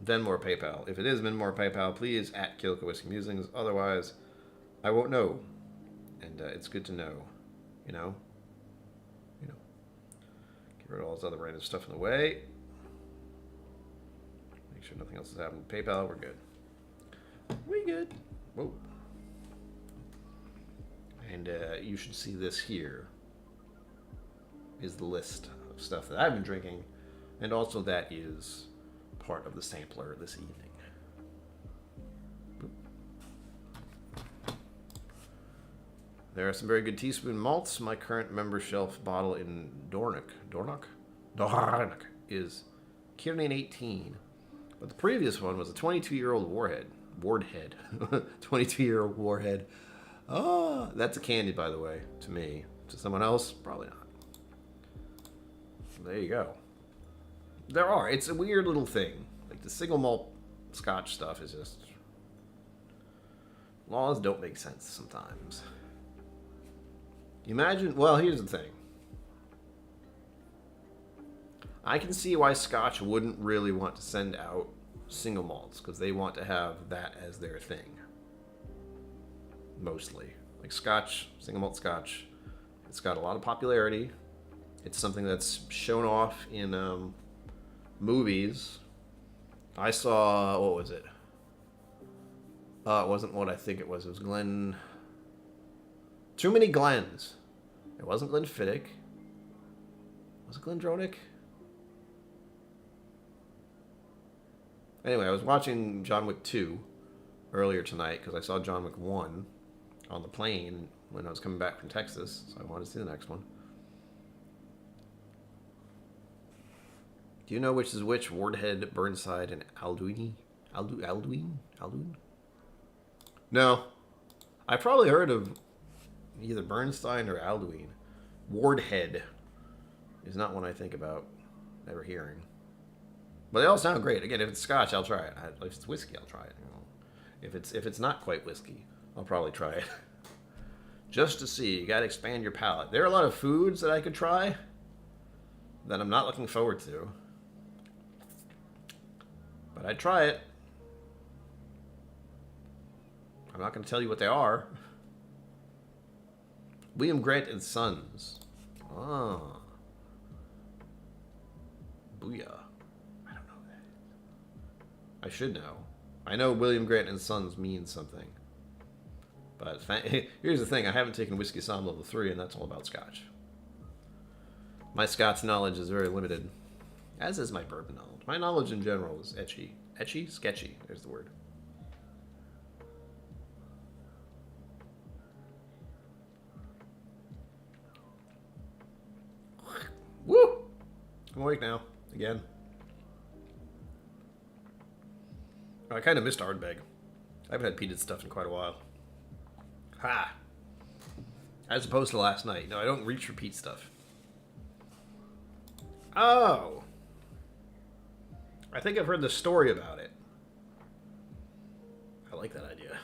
Venmo or PayPal. If it is Venmo or PayPal, please at KillCo Whiskey Musings. Otherwise, I won't know. And it's good to know. You know? Get rid of all this other random stuff in the way. Make sure nothing else is happening with PayPal. We're good. We good. Whoa. And you should see this here. Is the list of stuff that I've been drinking. And also that is part of the sampler this evening. There are some very good teaspoon malts. My current member shelf bottle in Dornoch is Kiernan 18. But the previous one was a 22-year-old Wardhead. 22-year-old Warhead. Oh, that's a candy, by the way, to me. To someone else, probably not. There you go. There are. It's a weird little thing. Like the single malt Scotch stuff is just... Laws don't make sense sometimes. Imagine... Well, here's the thing. I can see why Scotch wouldn't really want to send out single malts, because they want to have that as their thing. Mostly. Like Scotch, single malt Scotch, it's got a lot of popularity. It's something that's shown off in movies. I saw, what was it? It wasn't what I think it was. It was Glen... Too Many Glens. It wasn't Glenfiddich. Was it Glendronach? Anyway, I was watching John Wick 2 earlier tonight because I saw John Wick 1 on the plane when I was coming back from Texas, so I wanted to see the next one. Do you know which is which? Wardhead, Burnside, and Alduin? Alduin? No. I probably heard of either Bernstein or Alduin. Wardhead is not one I think about ever hearing. But they all sound great. Again, if it's Scotch, I'll try it. If it's whiskey, I'll try it. You know. If it's not quite whiskey, I'll probably try it. Just to see. You got to expand your palate. There are a lot of foods that I could try that I'm not looking forward to. But I'd try it. I'm not going to tell you what they are. William Grant and Sons. Ah. Booyah. I should know. I know William Grant and Sons means something. But here's the thing. I haven't taken Whiskey Somm Level 3, and that's all about Scotch. My Scotch knowledge is very limited. As is my bourbon knowledge. My knowledge in general is etchy. Etchy? Sketchy. There's the word. Woo! I'm awake now. Again. I kind of missed Ardbeg. I haven't had peated stuff in quite a while. Ha! As opposed to last night. No, I don't reach for peat stuff. Oh! I think I've heard the story about it. I like that idea.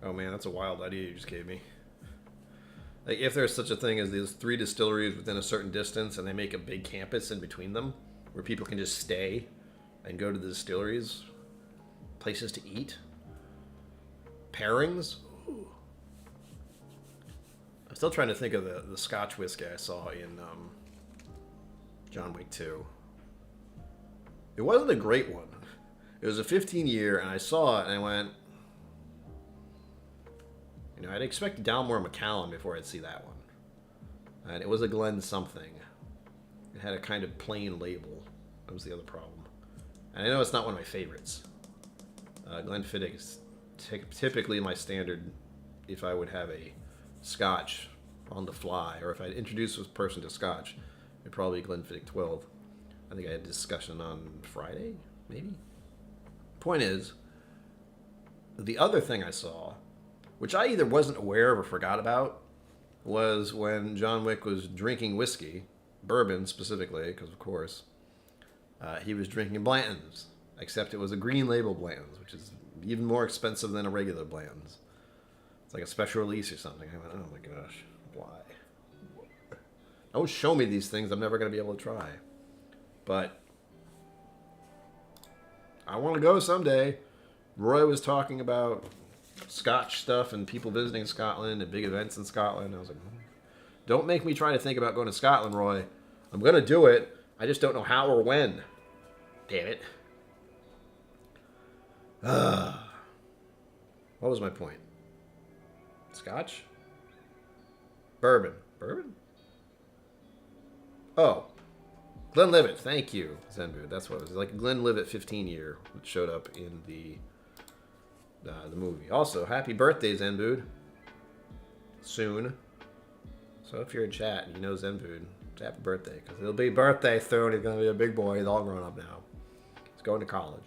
Oh man, that's a wild idea you just gave me. Like, if there's such a thing as these 3 distilleries within a certain distance and they make a big campus in between them, where people can just stay and go to the distilleries, places to eat, pairings. Ooh. I'm still trying to think of the Scotch whiskey I saw in John Wick 2. It wasn't a great one. It was a 15-year, and I saw it, and I went, you know, I'd expect Dalmore Macallan before I'd see that one. And it was a Glen something. It had a kind of plain label. That was the other problem. And I know it's not one of my favorites. Glenfiddich is typically my standard if I would have a Scotch on the fly, or if I'd introduce this person to Scotch, it'd probably be Glenfiddich 12. I think I had a discussion on Friday, maybe? Point is, the other thing I saw, which I either wasn't aware of or forgot about, was when John Wick was drinking whiskey, bourbon specifically, because of course, he was drinking Blanton's, except it was a green label Blanton's, which is even more expensive than a regular Blanton's. It's like a special release or something. I went, oh my gosh, why? Don't show me these things I'm never going to be able to try. But I want to go someday. Roy was talking about Scotch stuff and people visiting Scotland and big events in Scotland. I was like, don't make me try to think about going to Scotland, Roy. I'm going to do it. I just don't know how or when. Damn it. What was my point? Scotch? Bourbon. Bourbon? Oh. Glenlivet. Thank you, Zenbu. That's what it was. Like a Glenlivet 15-year, which showed up in the movie. Also, happy birthday, Zenbu. Soon. So if you're in chat and you know Zenbu, happy birthday. Because it'll be birthday soon. He's going to be a big boy. He's all grown up now. He's going to college.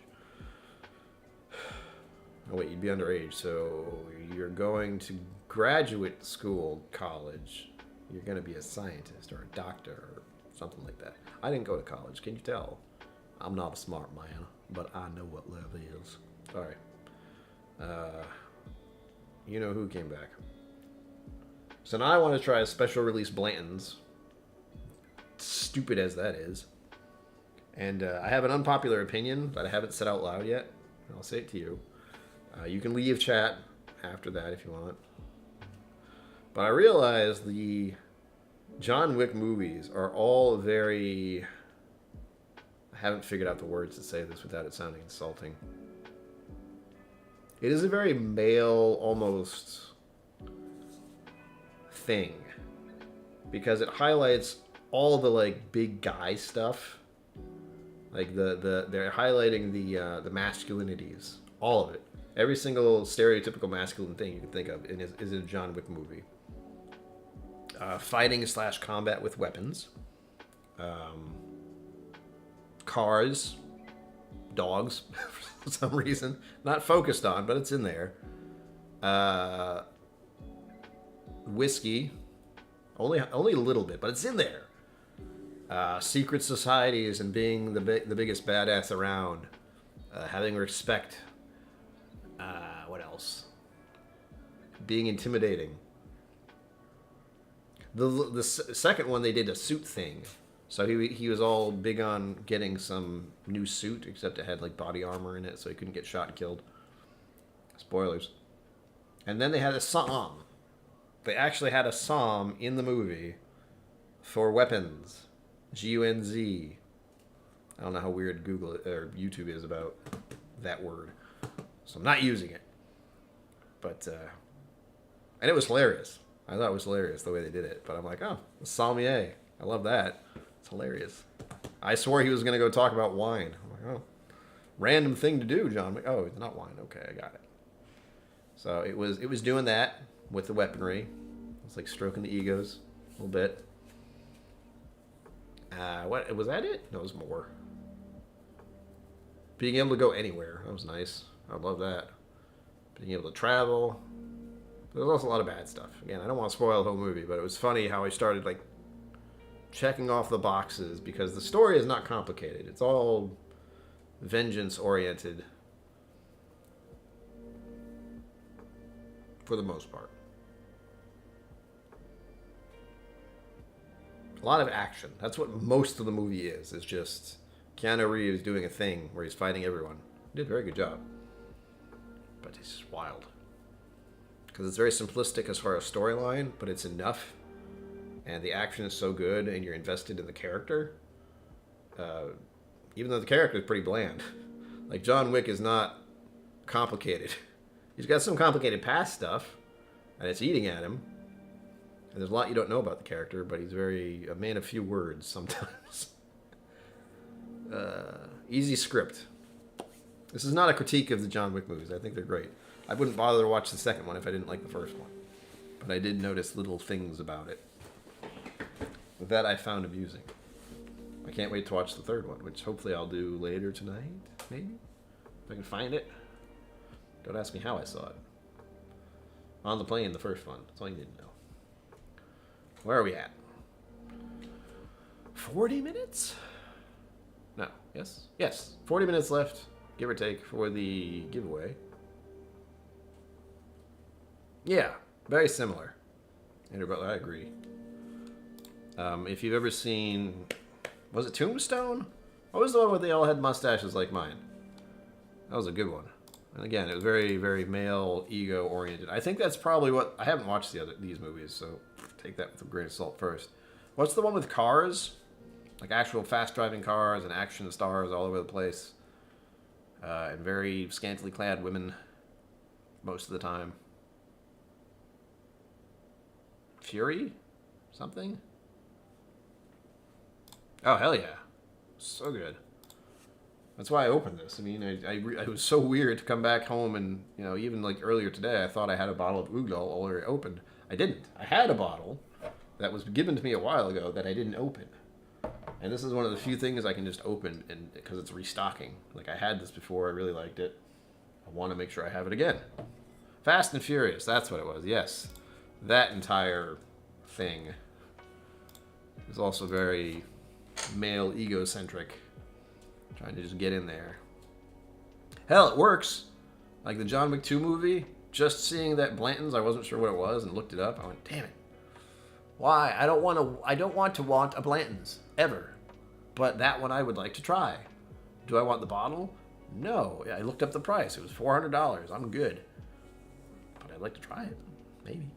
Oh, wait, you'd be underage. So you're going to graduate school, college. You're going to be a scientist or a doctor or something like that. I didn't go to college. Can you tell? I'm not a smart man, but I know what love is. All right. You know who came back. So now I want to try a special release Blanton's. Stupid as that is. And I have an unpopular opinion that I haven't said out loud yet. I'll say it to you. You can leave chat after that if you want. But I realize the John Wick movies are all very... I haven't figured out the words to say this without it sounding insulting. It is a very male, almost, thing. Because it highlights all the, like, big guy stuff. Like, they're highlighting the masculinities. All of it. Every single stereotypical masculine thing you can think of is in a John Wick movie. Fighting / combat with weapons. Cars. Dogs. For some reason. Not focused on, but it's in there. Whiskey. Only a little bit, but it's in there. Secret societies and being the biggest badass around. Having respect. What else? Being intimidating. The second one, they did a suit thing. So he was all big on getting some new suit, except it had like body armor in it, so he couldn't get shot and killed. Spoilers. And then they had a psalm. They actually had a psalm in the movie for weapons. Gunz. I don't know how weird Google or YouTube is about that word, so I'm not using it. But and it was hilarious. I thought it was hilarious the way they did it. But I'm like, oh, the Salmier. I love that. It's hilarious. I swore he was going to go talk about wine. I'm like, oh, random thing to do, John. Oh, it's not wine. Okay, I got it. So it was doing that with the weaponry. It's like stroking the egos a little bit. What was that? It? No, it was more. Being able to go anywhere. That was nice. I love that. Being able to travel. But there's also a lot of bad stuff. Again, I don't want to spoil the whole movie, but it was funny how I started like checking off the boxes because the story is not complicated. It's all vengeance oriented for the most part. A lot of action. That's what most of the movie is. It's just Keanu Reeves doing a thing where he's fighting everyone. He did a very good job. But it's just wild. Because it's very simplistic as far as storyline, but it's enough. And the action is so good, and you're invested in the character. Even though the character is pretty bland. Like, John Wick is not complicated. He's got some complicated past stuff, and it's eating at him. And there's a lot you don't know about the character, but he's a man of few words sometimes. Easy script. This is not a critique of the John Wick movies. I think they're great. I wouldn't bother to watch the second one if I didn't like the first one. But I did notice little things about it that I found amusing. I can't wait to watch the third one, which hopefully I'll do later tonight, maybe? If I can find it. Don't ask me how I saw it. On the plane, the first one. That's all you need to know. Where are we at? 40 minutes? No. Yes? Yes. 40 minutes left, give or take, for the giveaway. Yeah. Very similar. Andrew Butler, I agree. If you've ever seen... Was it Tombstone? What was the one where they all had mustaches like mine? That was a good one. And again, it was very, very male, ego-oriented. I think that's probably what... I haven't watched these movies, so take that with a grain of salt first. What's the one with cars? Like actual fast-driving cars and action stars all over the place. And very scantily clad women most of the time. Fury? Something? Oh, hell yeah. So good. That's why I opened this. I mean, it was so weird to come back home and, you know, even like earlier today, I thought I had a bottle of Ugo already opened. I didn't. I had a bottle that was given to me a while ago that I didn't open. And this is one of the few things I can just open and because it's restocking. Like, I had this before. I really liked it. I want to make sure I have it again. Fast and Furious. That's what it was. Yes. That entire thing is also very male egocentric, trying to just get in there. Hell, it works. Like the John Wick 2 movie, just seeing that Blanton's, I wasn't sure what it was and looked it up. I went, damn it. Why? I don't want to want a Blanton's ever. But that one I would like to try. Do I want the bottle? No. I looked up the price. It was $400. I'm good. But I'd like to try it. Maybe.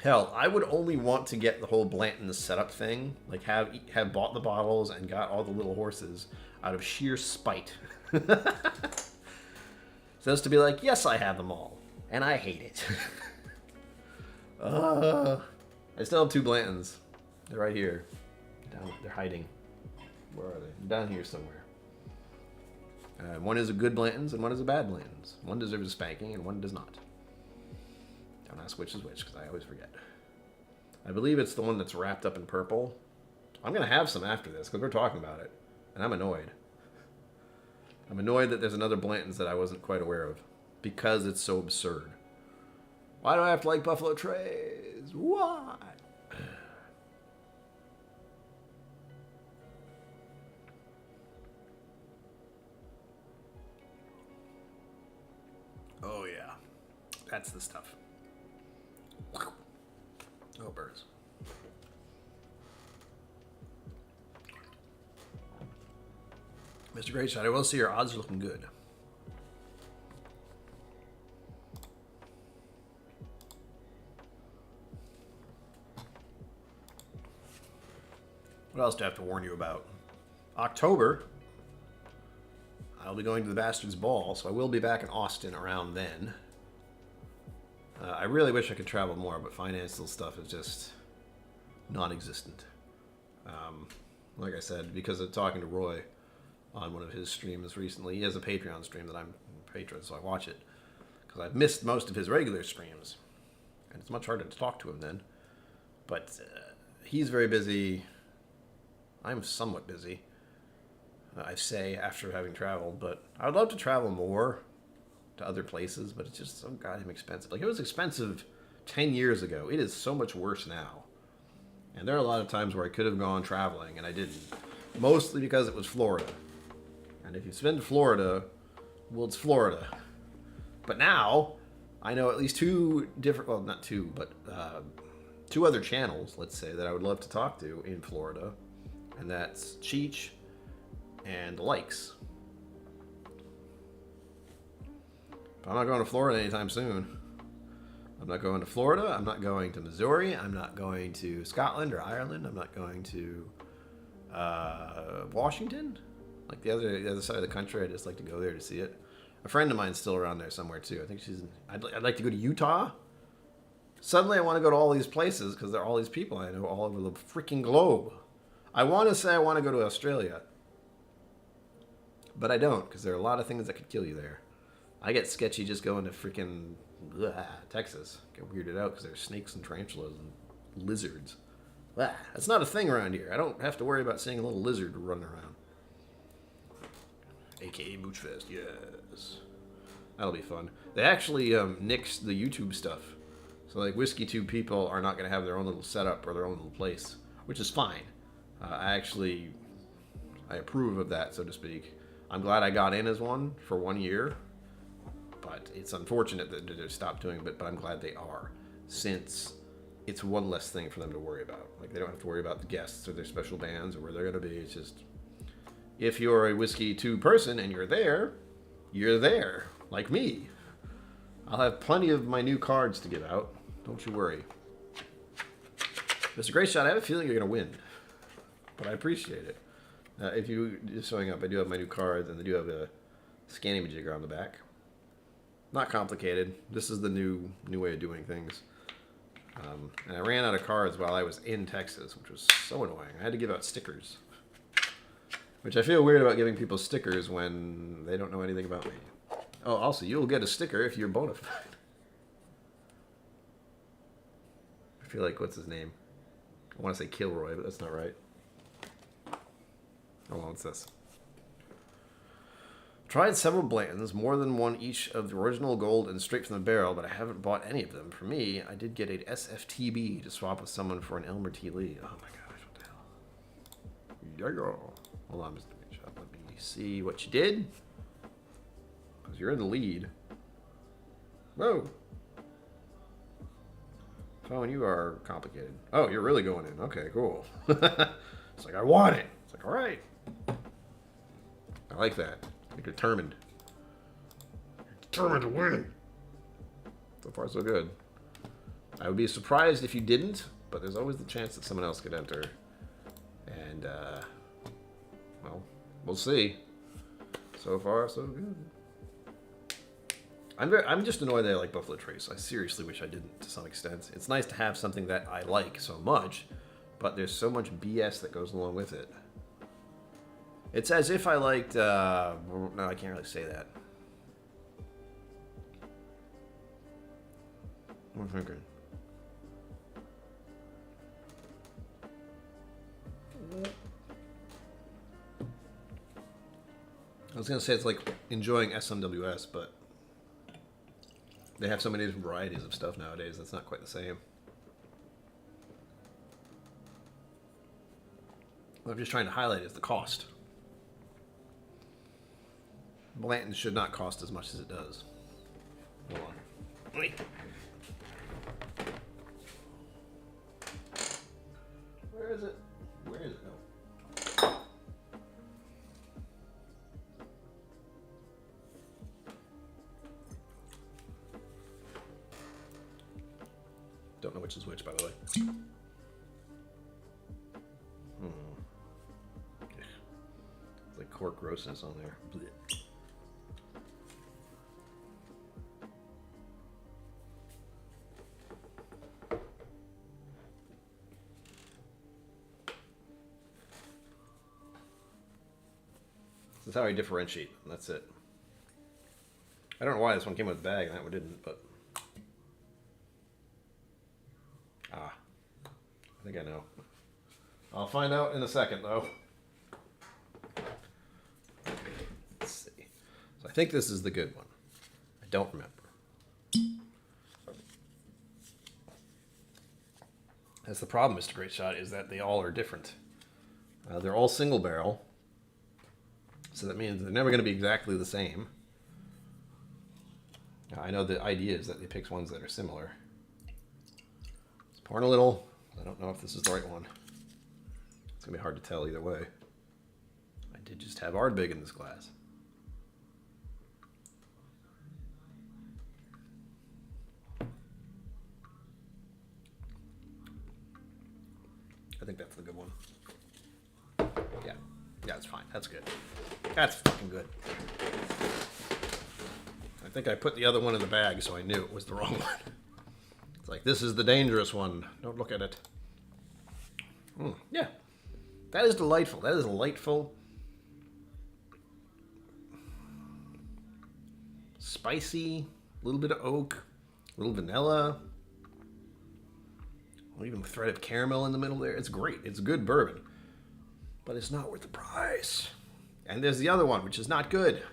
Hell, I would only want to get the whole Blanton's setup thing. Like have bought the bottles and got all the little horses out of sheer spite. So as to be like, yes, I have them all. And I hate it. I still have 2 Blantons. They're right here. They're hiding. Where are they? Down here somewhere. One is a good Blanton's and one is a bad Blanton's. One deserves a spanking and one does not. Don't ask which is which because I always forget. I believe it's the one that's wrapped up in purple. I'm going to have some after this because we're talking about it. And I'm annoyed. I'm annoyed that there's another Blanton's that I wasn't quite aware of. Because it's so absurd. Why do I have to like Buffalo Trace? Why? Oh yeah. That's the stuff. Oh, birds. Mr. Greatshot, I will say your odds are looking good. What else do I have to warn you about? October, I'll be going to the Bastards Ball, so I will be back in Austin around then. I really wish I could travel more, but financial stuff is just non-existent. Like I said, because of talking to Roy on one of his streams recently, he has a Patreon stream that I'm a patron, so I watch it. Because I've missed most of his regular streams. And it's much harder to talk to him then. But he's very busy. I'm somewhat busy, I say, after having traveled. But I would love to travel more to other places, but it's just so goddamn expensive. Like, it was expensive 10 years ago. It is so much worse now. And there are a lot of times where I could have gone traveling, and I didn't. Mostly because it was Florida. And if you've been to Florida, well, it's Florida. But now, I know at least 2 different, well, not 2, but 2 other channels, let's say, that I would love to talk to in Florida. And that's Cheech and the likes. But I'm not going to Florida anytime soon. I'm not going to Florida. I'm not going to Missouri. I'm not going to Scotland or Ireland. I'm not going to Washington. Like the other side of the country. I'd just like to go there to see it. A friend of mine's still around there somewhere too. I think she's. I'd like to go to Utah. Suddenly I want to go to all these places because there are all these people I know all over the freaking globe. I want to say I want to go to Australia. But I don't, because there are a lot of things that could kill you there. I get sketchy just going to freaking Texas. Get weirded out because there's snakes and tarantulas and lizards. That's not a thing around here. I don't have to worry about seeing a little lizard running around. AKA Moochfest, yes. That'll be fun. They actually nixed the YouTube stuff. So like Whiskey Tube people are not going to have their own little setup or their own little place, which is fine. I approve of that, so to speak. I'm glad I got in as one for 1 year, but it's unfortunate that they stopped doing it, but I'm glad they are, since it's one less thing for them to worry about. Like, they don't have to worry about the guests or their special bands or where they're going to be. It's just, if you're a Whiskey Tube person and you're there, like me. I'll have plenty of my new cards to give out. Don't you worry. Mr. Greatshot, I have a feeling you're going to win, but I appreciate it. If you just showing up, I do have my new cards, and they do have a scanning jigger on the back. Not complicated. This is the new way of doing things. And I ran out of cards while I was in Texas, which was so annoying. I had to give out stickers, which I feel weird about giving people stickers when they don't know anything about me. Oh, also, you'll get a sticker if you're bona fide. I feel like, what's his name? I want to say Kilroy, but that's not right. Hold on, what's this? Tried several Blantons, more than one each of the original gold and straight from the barrel, but I haven't bought any of them. For me, I did get a SFTB to swap with someone for an Elmer T. Lee. Oh my gosh, what the hell? Yeah. Hold on, Mr. Shop. Let me see what you did. Because you're in the lead. Whoa. Phone, you are complicated. Oh, you're really going in. Okay, cool. It's like, I want it. It's like, all right. I like that. You're determined. You're determined to win. So far, so good. I would be surprised if you didn't, but there's always the chance that someone else could enter. And, well, we'll see. So far, so good. I'm just annoyed that I like Buffalo Trace. I seriously wish I didn't to some extent. It's nice to have something that I like so much, but there's so much BS that goes along with it. It's as if I liked, no, I can't really say that. I'm thinking. I was going to say it's like enjoying SMWS, but they have so many different varieties of stuff nowadays, that's not quite the same. What I'm just trying to highlight is the cost. Blanton should not cost as much as it does. Hold on. Wait. Where is it? Where is it? No. Don't know which is which, by the way. It's like cork grossness on there. Blech. This is how I differentiate them. That's it. I don't know why this one came with a bag and that one didn't, but... I think I know. I'll find out in a second, though. Let's see. So I think this is the good one. I don't remember. That's the problem, Mr. Great Shot, is that they all are different. They're all single barrel. So that means they're never going to be exactly the same. Now, I know the idea is that they pick ones that are similar. It's pouring a little. I don't know if this is the right one. It's going to be hard to tell either way. I did just have Ardbeg in this glass. I think that's the good one. Yeah. Yeah, it's fine. That's good. That's fucking good. I think I put the other one in the bag, so I knew it was the wrong one. It's like, this is the dangerous one. Don't look at it. Yeah. That is delightful. That is delightful. Spicy. A little bit of oak. A little vanilla. Even a thread of caramel in the middle there. It's great. It's good bourbon. But it's not worth the price. And there's the other one, which is not good.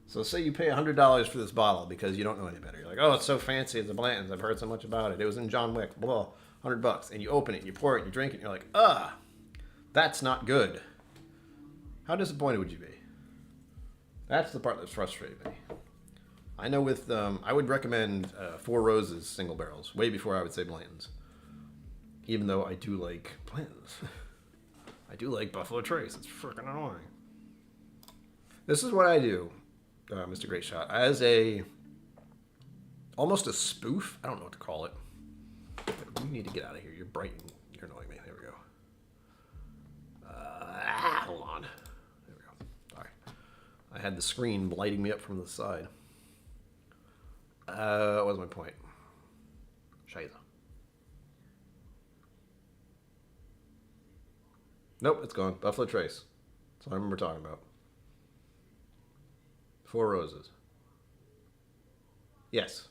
So say you pay $100 for this bottle because you don't know any better. You're like, oh, it's so fancy. It's a Blanton's. I've heard so much about it. It was in John Wick. Blah. $100. And you open it, and you pour it, and you drink it, and you're like, that's not good. How disappointed would you be? That's the part that's frustrating me. I know with, I would recommend Four Roses single barrels way before I would say Blanton's. Even though I do like Blanton's. I do like Buffalo Trace. It's freaking annoying. This is what I do, Mr. Great Shot. As almost a spoof. I don't know what to call it. You need to get out of here. You're bright and you're annoying me. There we go. Hold on. There we go. Sorry. I had the screen lighting me up from the side. What was my point? Scheiße. Nope, it's gone. Buffalo Trace. That's what I remember talking about. Four Roses. Yes.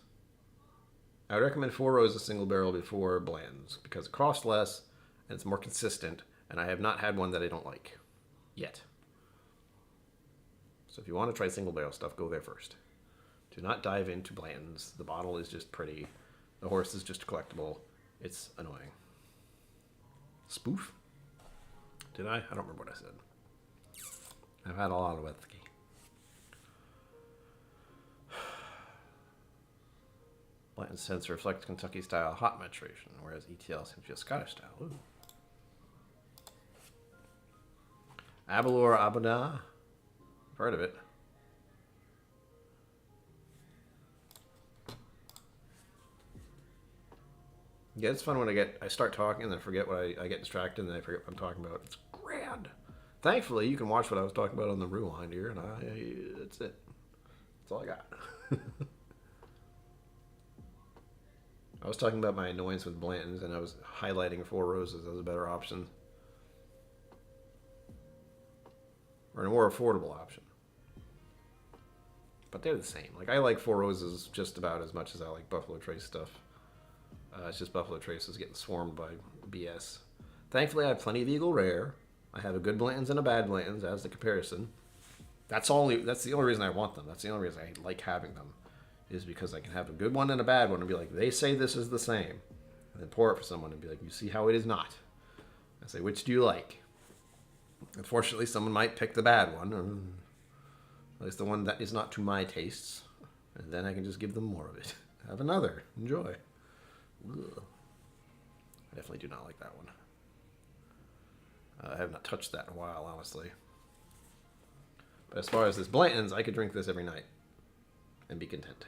I would recommend Four Roses single barrel before Blanton's because it costs less and it's more consistent, and I have not had one that I don't like. Yet. So if you want to try single barrel stuff, go there first. Do not dive into Blanton's. The bottle is just pretty. The horse is just collectible. It's annoying. Spoof? Did I? I don't remember what I said. I've had a lot of whiskey. Blanton's scents reflect Kentucky style hot maturation, whereas ETL seems to be a Scottish style. Ooh. Abalor Abada. I've heard of it. Yeah, it's fun when I start talking and then I forget what I get distracted and then I forget what I'm talking about. It's grand. Thankfully, you can watch what I was talking about on the rewind here, and that's it. That's all I got. I was talking about my annoyance with Blanton's, and I was highlighting Four Roses as a better option. Or a more affordable option. But they're the same. Like, I like Four Roses just about as much as I like Buffalo Trace stuff. It's just Buffalo Trace is getting swarmed by BS. Thankfully, I have plenty of Eagle Rare. I have a good Blanton's and a bad Blanton's as the comparison. That's the only reason I want them. That's the only reason I like having them. Is because I can have a good one and a bad one and be like, they say this is the same. And then pour it for someone and be like, you see how it is not. I say, which do you like? Unfortunately, someone might pick the bad one. Or at least the one that is not to my tastes. And then I can just give them more of it. Have another. Enjoy. Ugh. I definitely do not like that one. I have not touched that in a while, honestly. But as far as this Blanton's, I could drink this every night and be content.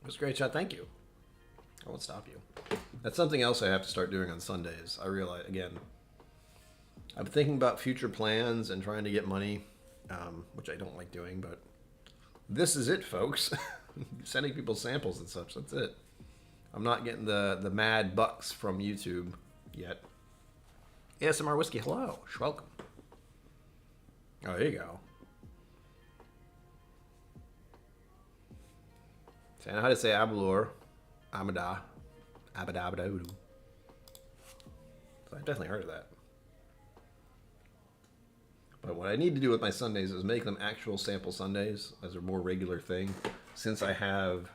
It was a great shot. Thank you. I won't stop you. That's something else I have to start doing on Sundays. I realize, again, I'm thinking about future plans and trying to get money, which I don't like doing, but this is it, folks. Sending people samples and such. That's it. I'm not getting the mad bucks from YouTube yet. ASMR Whiskey, hello. Welcome. Oh, there you go. So I know how to say Abalor. Amada. Abadabadoo. So I've definitely heard of that. But what I need to do with my Sundays is make them actual sample Sundays as a more regular thing. Since I have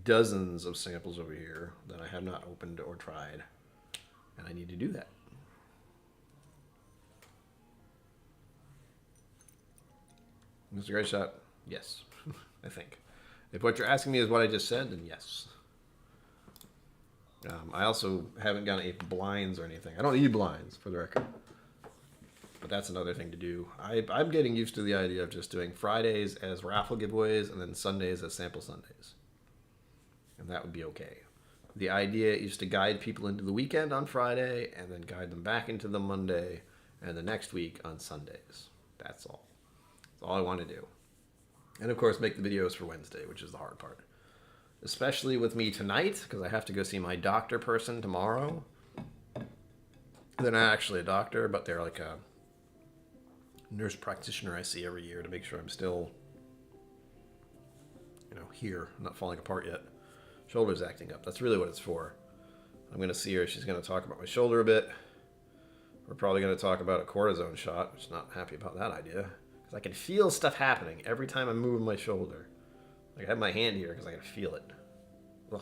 dozens of samples over here that I have not opened or tried. And I need to do that. It's a great shot. Yes, I think. If what you're asking me is what I just said, then yes. I also haven't gotten any blinds or anything. I don't need blinds, for the record. But that's another thing to do. I'm getting used to the idea of just doing Fridays as raffle giveaways and then Sundays as sample Sundays. And that would be okay. The idea is to guide people into the weekend on Friday and then guide them back into the Monday and the next week on Sundays. That's all. That's all I want to do. And of course, make the videos for Wednesday, which is the hard part. Especially with me tonight, because I have to go see my doctor person tomorrow. They're not actually a doctor, but they're like a nurse practitioner I see every year to make sure I'm still, here, not falling apart yet. Shoulder's acting up. That's really what it's for. I'm going to see her. She's going to talk about my shoulder a bit. We're probably going to talk about a cortisone shot, which I'm not happy about that idea. Because I can feel stuff happening every time I'm moving my shoulder. Like I have my hand here because I can feel it. Ugh.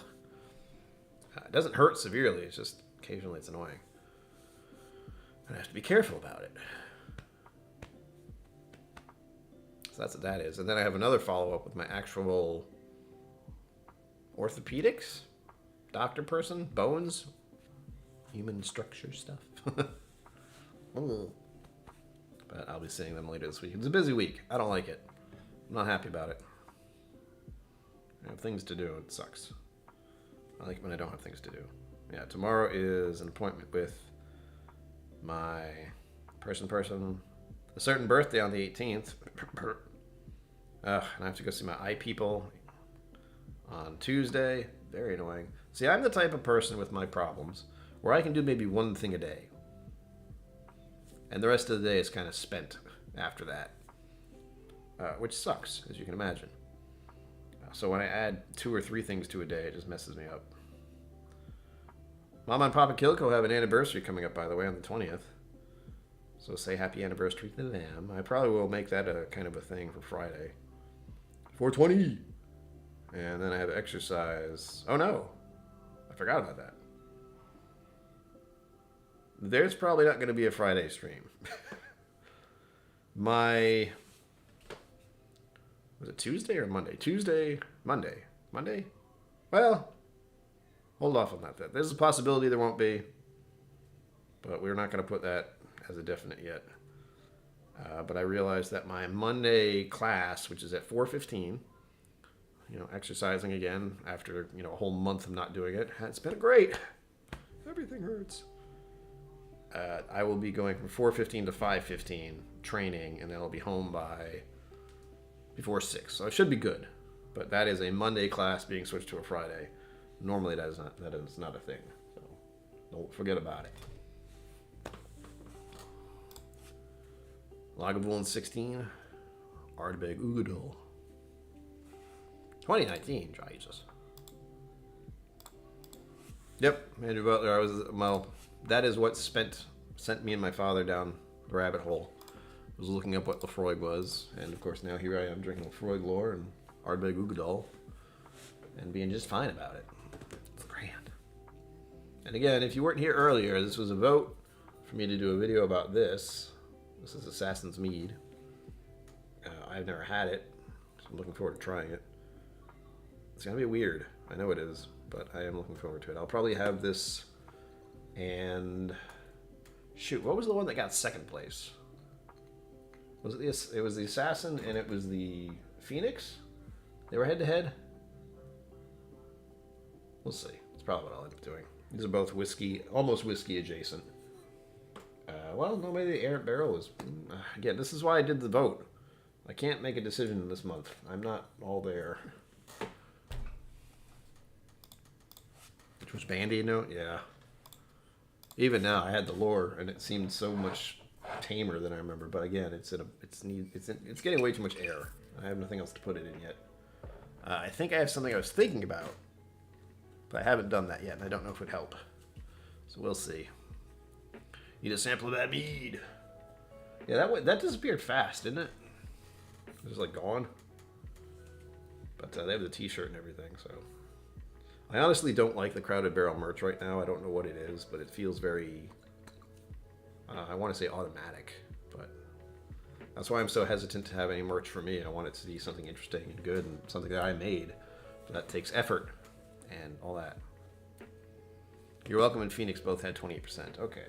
It doesn't hurt severely. It's just occasionally it's annoying. And I have to be careful about it. So that's what that is. And then I have another follow-up with my actual orthopedics, doctor person, bones, human structure stuff. But I'll be seeing them later this week. It's a busy week. I don't like it. I'm not happy about it. I have things to do. It sucks. I like it when I don't have things to do. Yeah, tomorrow is an appointment with my a certain birthday on the 18th. And I have to go see my eye people on Tuesday. Very annoying. See, I'm the type of person with my problems where I can do maybe one thing a day. And the rest of the day is kind of spent after that. Which sucks, as you can imagine. So when I add 2 or 3 things to a day, it just messes me up. Mama and Papa KillCo have an anniversary coming up, by the way, on the 20th. So say happy anniversary to them. I probably will make that a kind of a thing for Friday. 420! And then I have exercise. Oh no! I forgot about that. There's probably not going to be a Friday stream. Was it Tuesday or Monday? Monday? Well, hold off on that. There's a possibility there won't be, but we're not going to put that as a definite yet. But I realized that my Monday class, which is at 4:15, exercising again after, a whole month of not doing it, it's been great. Everything hurts. I will be going from 4:15 to 5:15 training, and then I'll be home before 6. So it should be good. But that is a Monday class being switched to a Friday. Normally that is not a thing. So don't forget about it. Lagavulin 16, Ardbeg Ugadul. 2019, Jesus. Yep, Andrew Butler. That is what sent me and my father down the rabbit hole. I was looking up what Lafroig was, and of course now here I am drinking Lafroig Lore and Ardbeg Ugadul, and being just fine about it. It's grand. And again, if you weren't here earlier, this was a vote for me to do a video about this. This is Assassin's Mead. I've never had it, so I'm looking forward to trying it. It's gonna be weird. I know it is, but I am looking forward to it. I'll probably have this and... Shoot, what was the one that got second place? Was it was the Assassin and it was the Phoenix? They were head-to-head? We'll see. That's probably what I'll end up doing. These are both whiskey, almost whiskey adjacent. Well, no, maybe the Errant Barrel was... Again, this is why I did the vote. I can't make a decision this month. I'm not all there. Which was Band-Aid note? Yeah. Even now, I had the lore, and it seemed so much tamer than I remember. But again, it's getting way too much air. I have nothing else to put it in yet. I think I have something I was thinking about, but I haven't done that yet, and I don't know if it would help. So we'll see. Need a sample of that mead. Yeah, that disappeared fast, didn't it? It was like gone. But they have the T-shirt and everything, so. I honestly don't like the Crowded Barrel merch right now. I don't know what it is, but it feels very, I want to say automatic, but that's why I'm so hesitant to have any merch for me. I want it to be something interesting and good and something that I made. So that takes effort and all that. You're Welcome and Phoenix both had 28%. Okay.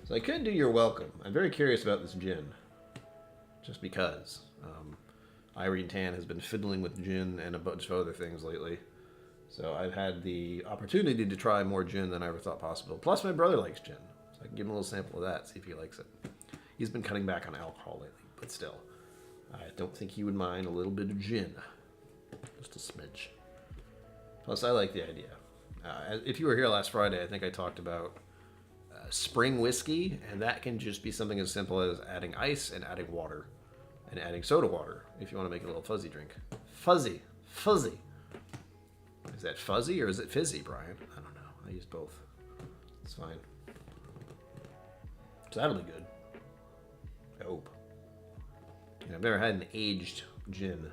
So I could do You're Welcome. I'm very curious about this gin, just because. Irene Tan has been fiddling with gin and a bunch of other things lately. So I've had the opportunity to try more gin than I ever thought possible. Plus my brother likes gin, so I can give him a little sample of that, see if he likes it. He's been cutting back on alcohol lately, but still. I don't think he would mind a little bit of gin. Just a smidge. Plus I like the idea. If you were here last Friday, I think I talked about spring whiskey, and that can just be something as simple as adding ice and adding water. And adding soda water, if you want to make a little fuzzy drink. Fuzzy. Is that fuzzy or is it fizzy, Brian? I don't know. I use both. It's fine. So that'll be good. I hope. And I've never had an aged gin.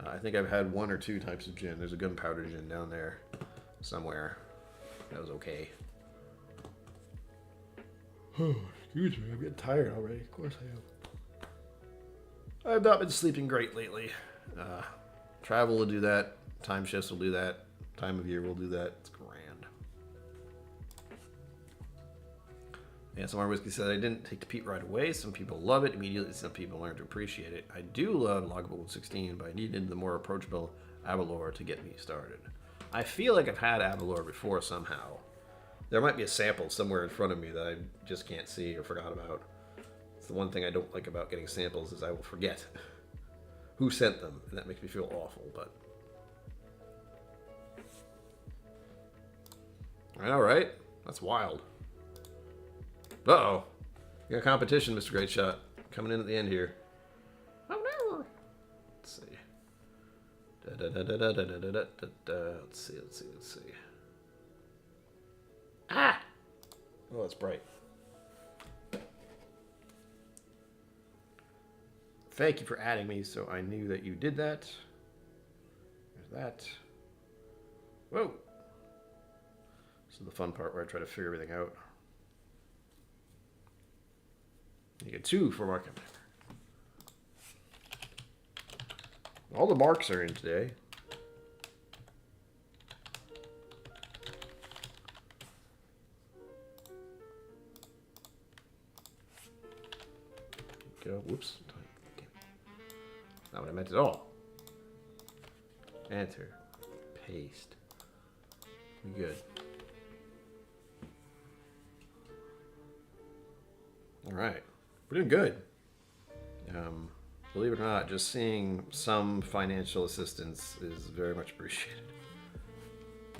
I think I've had 1 or 2 types of gin. There's a gunpowder gin down there somewhere. That was okay. Oh, excuse me. I'm getting tired already. Of course I am. I've not been sleeping great lately. Travel will do that. Time shifts will do that. Time of year will do that. It's grand. Yeah, some more whiskey said I didn't take the peat right away. Some people love it immediately. Some people learn to appreciate it. I do love Lagavulin 16, but I needed the more approachable Aberlour to get me started. I feel like I've had Aberlour before somehow. There might be a sample somewhere in front of me that I just can't see or forgot about. The one thing I don't like about getting samples is I will forget who sent them, and that makes me feel awful, but... I know, right? That's wild. Uh-oh. You got competition, Mr. Great Shot. Coming in at the end here. Oh, no! Let's see. Let's see. Ah! Oh, it's bright. Thank you for adding me, so I knew that you did that. There's that. Whoa! This is the fun part where I try to figure everything out. You get 2 for mark. All the marks are in today. Go. Whoops. Not what I meant at all. Enter. Paste. We good. All right. We're doing good. Believe it or not, just seeing some financial assistance is very much appreciated.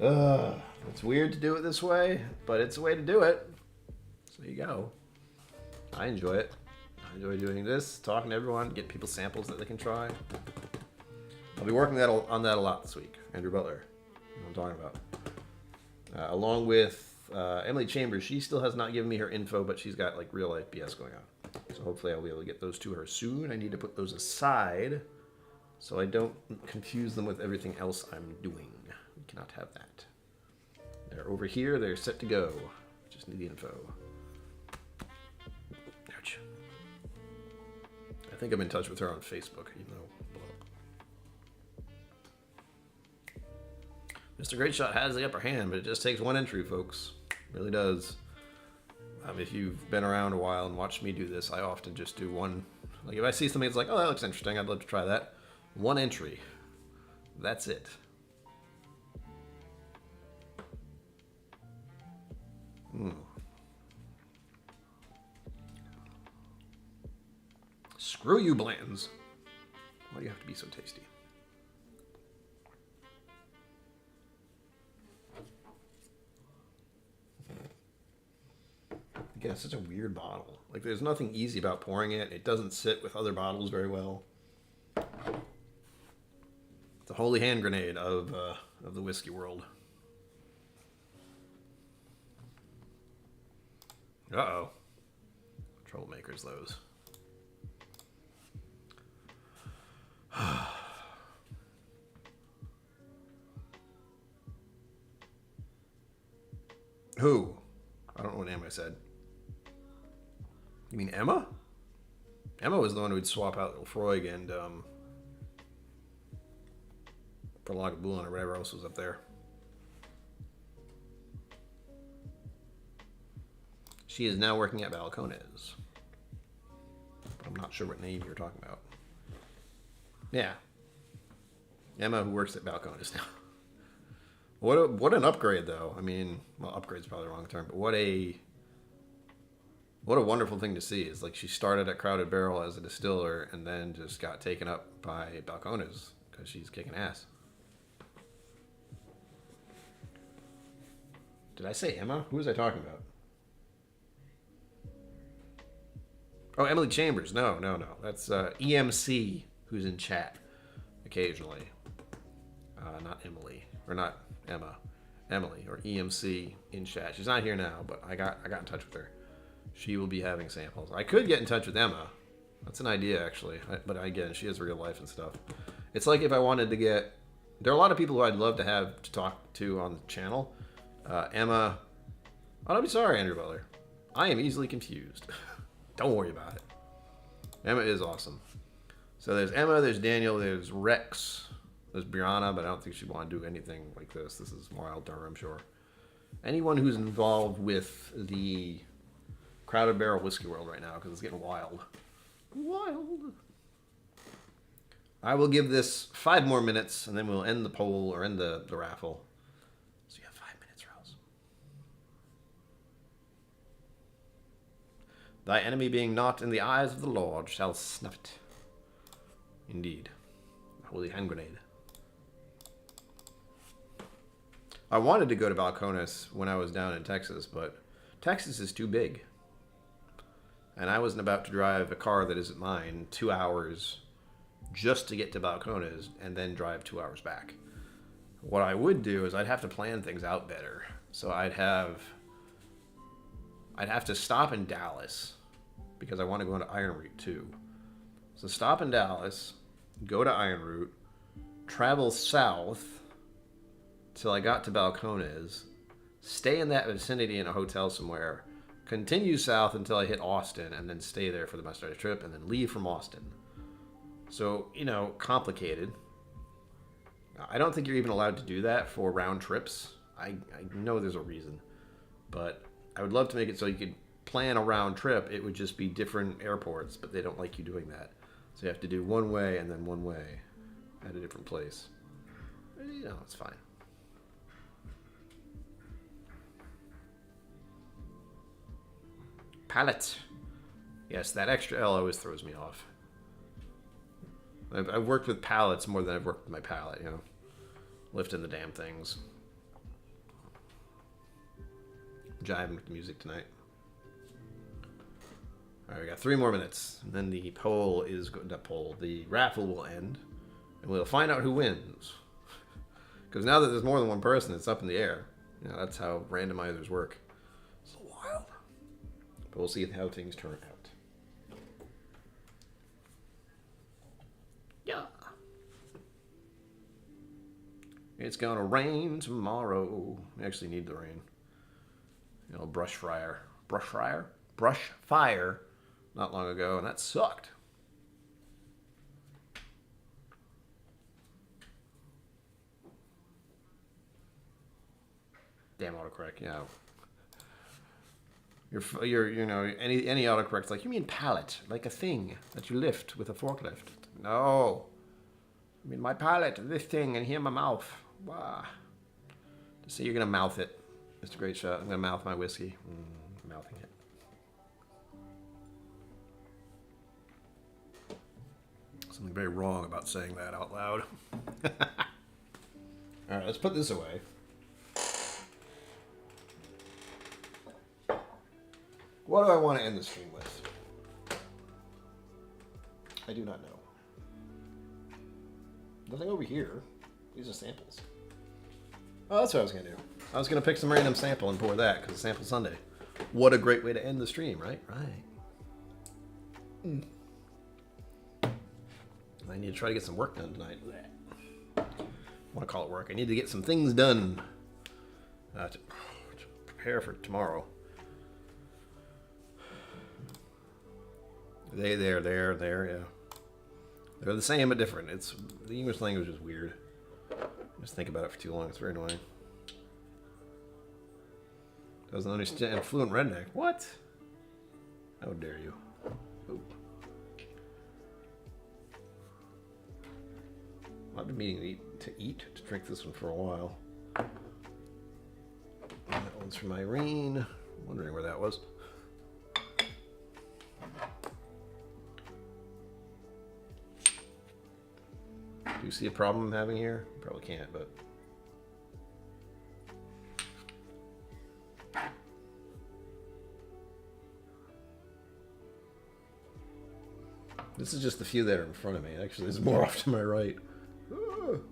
It's weird to do it this way, but it's a way to do it. So there you go. I enjoy it. I enjoy doing this, talking to everyone, getting people samples that they can try. I'll be working on that a lot this week. Andrew Butler, you know what I'm talking about. Along with Emily Chambers, she still has not given me her info, but she's got like real life BS going on. So hopefully I'll be able to get those to her soon. I need to put those aside so I don't confuse them with everything else I'm doing. We cannot have that. They're over here. They're set to go. Just need the info. Ouch. I think I'm in touch with her on Facebook, even though... Mr. Great Shot has the upper hand, but it just takes one entry, folks. It really does. If you've been around a while and watched me do this, I often just do one. Like if I see something that's like, oh, that looks interesting, I'd love to try that. One entry. That's it. Screw you, Blanton's. Why do you have to be so tasty? Again, it's such a weird bottle. Like, there's nothing easy about pouring it. It doesn't sit with other bottles very well. It's a holy hand grenade of the whiskey world. Uh-oh. Troublemakers, those. Who? I don't know what name I said. You mean Emma? Emma was the one who'd swap out Lefroy and Prologabulin or whatever else was up there. She is now working at Balcones. But I'm not sure what name you're talking about. Yeah. Emma, who works at Balcones now. What an upgrade, though. I mean, well, upgrade's probably the wrong term, but what a wonderful thing to see. It's like she started at Crowded Barrel as a distiller and then just got taken up by Balcones because she's kicking ass. Did I say Emma? Who was I talking about? Oh, Emily Chambers. No. That's EMC, who's in chat occasionally. Not Emily. Or not Emma. Emily, or EMC in chat. She's not here now, but I got in touch with her. She will be having samples. I could get in touch with Emma. That's an idea, actually. But again, she has real life and stuff. It's like if I wanted to get... There are a lot of people who I'd love to have to talk to on the channel. Emma... Oh, don't be sorry, Andrew Butler. I am easily confused. Don't worry about it. Emma is awesome. So there's Emma, there's Daniel, there's Rex, there's Brianna, but I don't think she'd want to do anything like this. This is more out there, I'm sure. Anyone who's involved with the Crowded Barrel whiskey world right now, because it's getting wild. Wild. I will give this 5 more minutes, and then we'll end the poll, or end the raffle. So you have 5 minutes, Rose. Thy enemy being not in the eyes of the Lord shall snuff it. Indeed. Holy hand grenade. I wanted to go to Balcones when I was down in Texas, but Texas is too big. And I wasn't about to drive a car that isn't mine 2 hours just to get to Balcones and then drive 2 hours back. What I would do is I'd have to plan things out better. So I'd have to stop in Dallas because I want to go into Iron Route too. So stop in Dallas, go to Iron Route, travel south till I got to Balcones, stay in that vicinity in a hotel somewhere, continue south until I hit Austin, and then stay there for the rest of the trip, and then leave from Austin. So, complicated. I don't think you're even allowed to do that for round trips. I know there's a reason, but I would love to make it so you could plan a round trip. It would just be different airports, but they don't like you doing that. So you have to do one way and then one way at a different place. It's fine. Palate. Yes, that extra L always throws me off. I've worked with pallets more than I've worked with my palate, Lifting the damn things. Jiving with the music tonight. Alright, we got 3 more minutes. And then the the raffle will end. And we'll find out who wins. Because now that there's more than one person, it's up in the air. That's how randomizers work. It's wild. But we'll see how things turn out. Yeah. It's gonna rain tomorrow. We actually need the rain. Brush fire not long ago, and that sucked. Damn autocorrect, Your any autocorrect's like, you mean palate, like a thing that you lift with a forklift. No. I mean my palate, this thing, and here my mouth. Wow. Just say you're gonna mouth it. It's a great shot. I'm gonna mouth my whiskey. Mouthing it. Something very wrong about saying that out loud. Alright, let's put this away. What do I want to end the stream with? I do not know. Nothing over here. These are samples. Oh, that's what I was going to do. I was going to pick some random sample and pour that because it's Sample Sunday. What a great way to end the stream, right? Right. I need to try to get some work done tonight. I want to call it work. I need to get some things done to prepare for tomorrow. There, yeah. They're the same but different. The English language is weird. Just think about it for too long. It's very annoying. Doesn't understand fluent redneck. What? How dare you? Ooh. I've been meaning to drink this one for a while. That one's from Irene. I'm wondering where that was. Do you see a problem I'm having here? Probably can't, but... This is just the few that are in front of me. Actually, there's more off to my right. Ooh.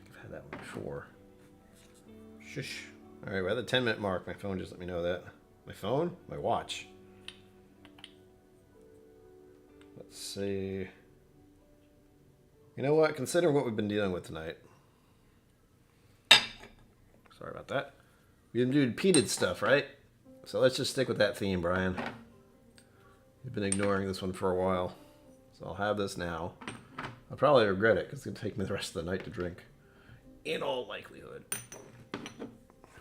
I've had that one before. Shush. Alright, we're at the 10-minute mark. My phone just let me know that. My phone? My watch. Let's see. You know what? Consider what we've been dealing with tonight. Sorry about that. We've been doing repeated stuff, right? So let's just stick with that theme, Brian. You've been ignoring this one for a while. So I'll have this now. I'll probably regret it because it's going to take me the rest of the night to drink. In all likelihood.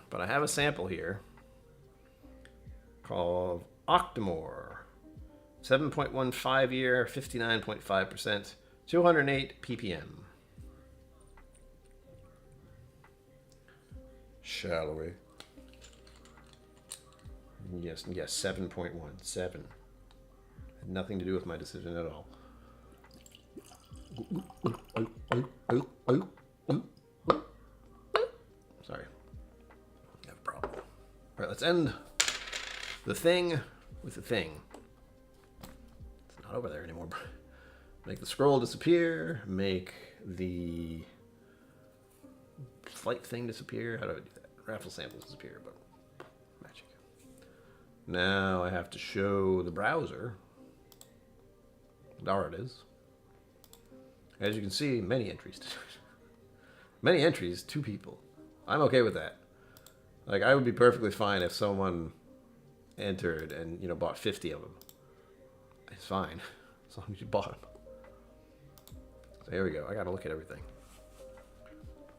But I have a sample here called Octomore. 7.15 year, 59.5%, 208 ppm. Shall we? Yes, 7.1. 7. Had nothing to do with my decision at all. Alright, let's end the thing with the thing. It's not over there anymore. Make the scroll disappear. Make the flight thing disappear. How do I do that? Raffle samples disappear, but magic. Now I have to show the browser. There it is. As you can see, many entries. Many entries, 2 people. I'm okay with that. Like, I would be perfectly fine if someone entered and, you know, bought 50 of them. It's fine, as long as you bought them. So here we go. I gotta look at everything.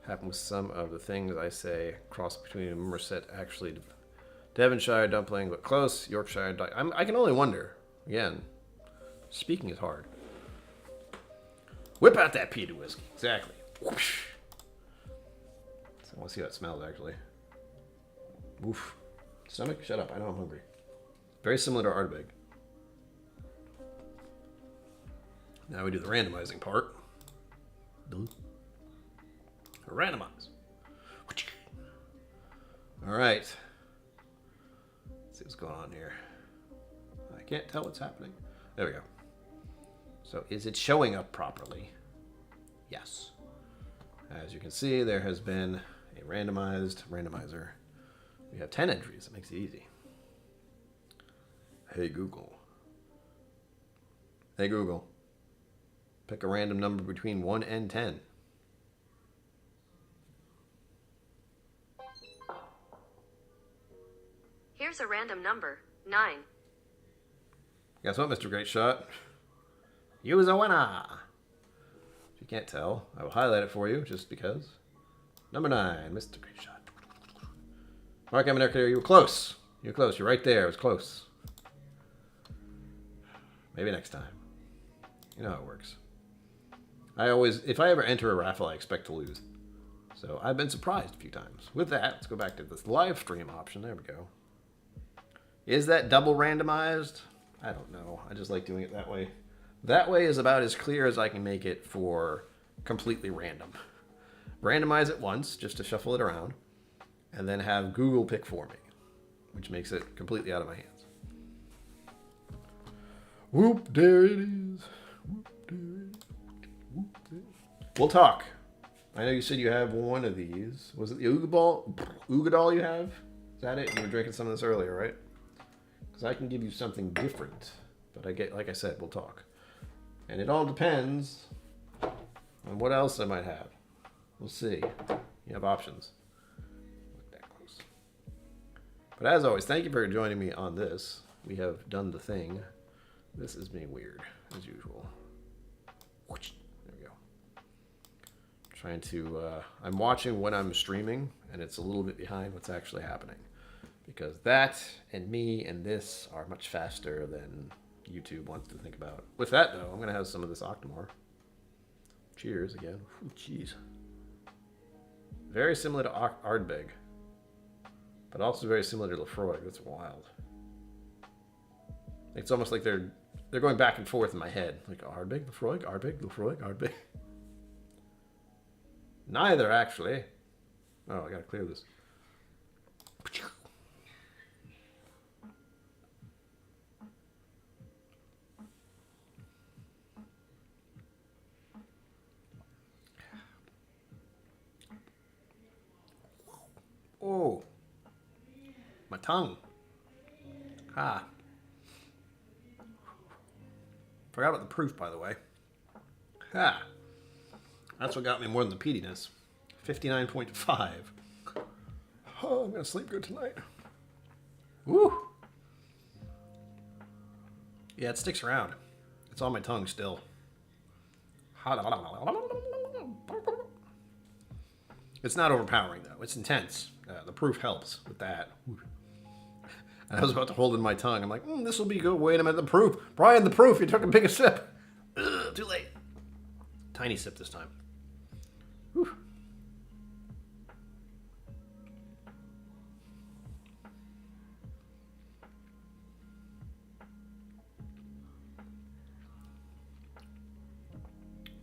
Happened with some of the things I say. Cross between Merced, actually, Devonshire dumpling, but close. Yorkshire. I can only wonder. Again, speaking is hard. Whip out that peated whiskey. Exactly. Whoosh. So I want to see how it smells, actually. Oof. Stomach? Shut up. I know I'm hungry. Very similar to Ardbeg. Now we do the randomizing part. Randomize. All right. Let's see what's going on here. I can't tell what's happening. There we go. So is it showing up properly? Yes. As you can see, there has been a randomizer. We have 10 entries. It makes it easy. Hey Google. Hey Google. Pick a random number between 1 and 10. Here's a random number, 9. Guess what, Mr. Great Shot? You is a winner. If you can't tell, I will highlight it for you just because. Number 9, Mr. Great Shot. Mark Emineclear, you were close. You were close. You're right there. It was close. Maybe next time. You know how it works. If I ever enter a raffle, I expect to lose. So I've been surprised a few times. With that, let's go back to this live stream option. There we go. Is that double randomized? I don't know. I just like doing it that way. That way is about as clear as I can make it for completely random. Randomize it once, just to shuffle it around, and then have Google pick for me, which makes it completely out of my hands. Whoop, there it is. Whoop, there it is. Whoop, there. We'll talk. I know you said you have one of these. Was it the Ugadal you have? Is that it? You were drinking some of this earlier, right? Because I can give you something different. But like I said, we'll talk. And it all depends on what else I might have. We'll see. You have options. Look that close. But as always, thank you for joining me on this. We have done the thing. This is being weird, as usual. There we go. Trying to... I'm watching when I'm streaming, and it's a little bit behind what's actually happening. Because that and me and this are much faster than YouTube wants to think about. With that, though, I'm going to have some of this Octomore. Cheers again. Jeez. Very similar to Ardbeg, but also very similar to Lefroy. That's wild. It's almost like they're going back and forth in my head. Like Ardbeg, Lefroy, Ardbeg, Lefroy, Ardbeg. Neither, actually. Oh, I got to clear this. Oh, my tongue. Ah. Forgot about the proof, by the way. Ah. That's what got me more than the peatiness. 59.5. Oh, I'm going to sleep good tonight. Woo. Yeah, it sticks around. It's on my tongue still. It's not overpowering, though. It's intense. The proof helps with that. And I was about to hold in my tongue. I'm like, this will be good. Wait a minute, the proof. Brian, the proof. You took a big sip. Ugh, too late. Tiny sip this time. Whew.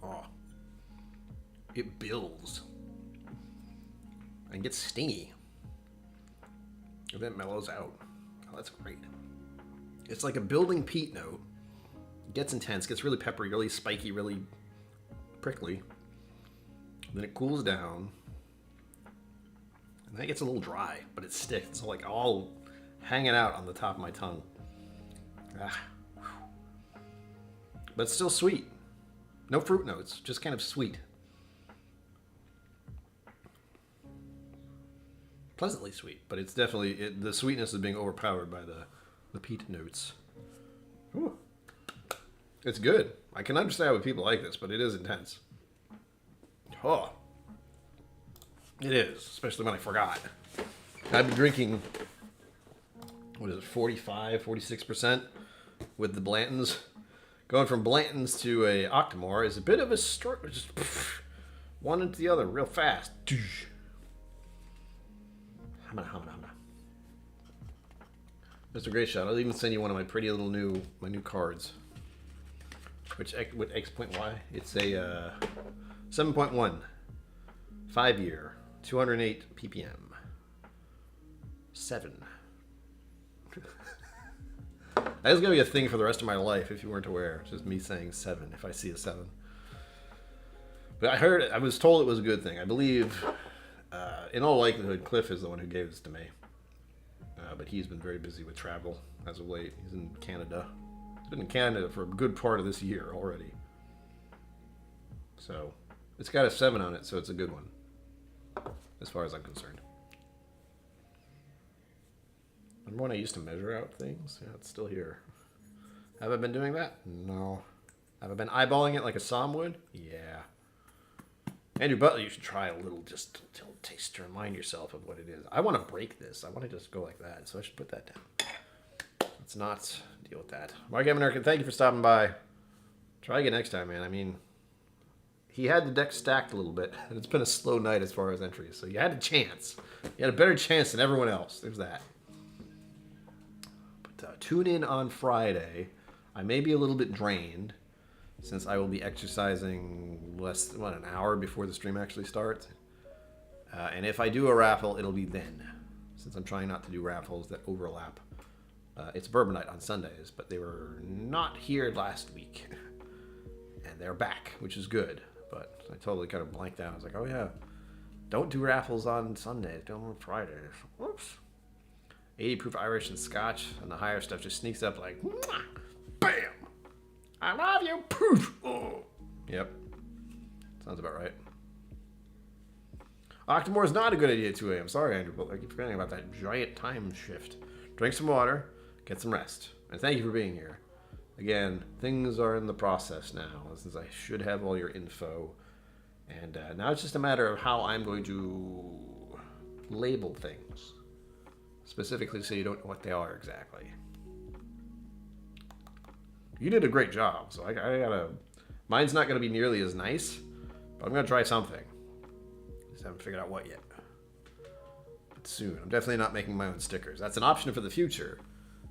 Oh. It builds. And gets stingy. And then mellows out. Oh, that's great. It's like a building peat note. It gets intense, gets really peppery, really spiky, really prickly. Then it cools down. And then it gets a little dry, but it sticks. It's like all hanging out on the top of my tongue. Ah. But it's still sweet. No fruit notes, just kind of sweet. Pleasantly sweet, but it's definitely, the sweetness is being overpowered by the peat notes. Ooh. It's good. I can understand why people like this, but it is intense. Oh. It is, especially when I forgot. I've been drinking, what is it, 45, 46% with the Blantons. Going from Blantons to a Octomore is a bit of a stroke, just one into the other real fast. Mr. Great Shot, I'll even send you one of my pretty little new cards. Which X point Y? It's a 7.1, 5-year, 208 ppm. 7. That is going to be a thing for the rest of my life if you weren't aware. Just me saying 7 if I see a 7. But I was told it was a good thing. I believe, in all likelihood, Cliff is the one who gave this to me. But he's been very busy with travel as of late. He's in Canada. He's been in Canada for a good part of this year already. So, it's got a 7 on it, so it's a good one. As far as I'm concerned. Remember when I used to measure out things? Yeah, it's still here. Have I been doing that? No. Have I been eyeballing it like a Psalm would? Yeah. Andrew Butler, you should try a little, just a little taste to remind yourself of what it is. I want to break this. I want to just go like that, so I should put that down. Let's not deal with that. Mark American, thank you for stopping by. Try again next time, man. I mean, he had the deck stacked a little bit, and it's been a slow night as far as entries, so you had a chance. You had a better chance than everyone else. There's that. But tune in on Friday. I may be a little bit drained, since I will be exercising an hour before the stream actually starts. And if I do a raffle, it'll be then, since I'm trying not to do raffles that overlap. It's Bourbon Night on Sundays, but they were not here last week. And they're back, which is good. But I totally kind of blanked out. I was like, oh yeah, don't do raffles on Sundays, do them on Fridays. Whoops. 80 proof Irish and Scotch, and the higher stuff just sneaks up like, bam! I love you, poof! Oh. Yep. Sounds about right. Octomore is not a good idea at 2 a.m. Sorry, Andrew, but I keep forgetting about that giant time shift. Drink some water, get some rest. And thank you for being here. Again, things are in the process now, since I should have all your info. And now it's just a matter of how I'm going to label things. Specifically so you don't know what they are exactly. You did a great job, so I gotta... Mine's not gonna be nearly as nice, but I'm gonna try something. Just haven't figured out what yet. But soon. I'm definitely not making my own stickers. That's an option for the future,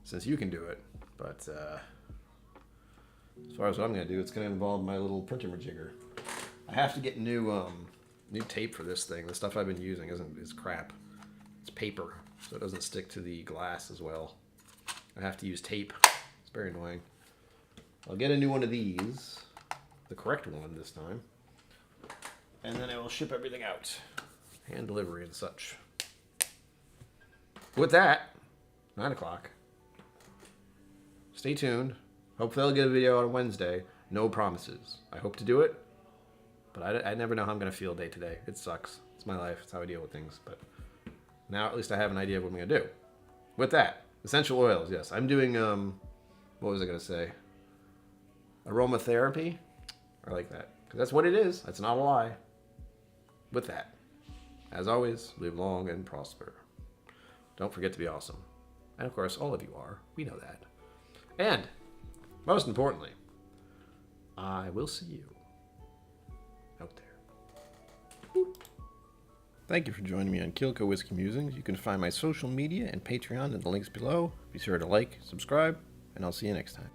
since you can do it. But as far as what I'm gonna do, it's gonna involve my little printer majigger. I have to get new tape for this thing. The stuff I've been using is crap. It's paper, so it doesn't stick to the glass as well. I have to use tape. It's very annoying. I'll get a new one of these, the correct one this time, and then I will ship everything out, hand delivery and such. With that, 9 o'clock. Stay tuned. Hopefully I'll get a video on Wednesday. No promises. I hope to do it, but I never know how I'm going to feel day to day. It sucks. It's my life. It's how I deal with things. But now at least I have an idea of what I'm going to do. With that, essential oils, yes. I'm doing, what was I going to say? Aromatherapy? I like that. Because that's what it is. That's not a lie. With that, as always, live long and prosper. Don't forget to be awesome. And of course, all of you are. We know that. And, most importantly, I will see you out there. Thank you for joining me on KillCo Whiskey Musings. You can find my social media and Patreon in the links below. Be sure to like, subscribe, and I'll see you next time.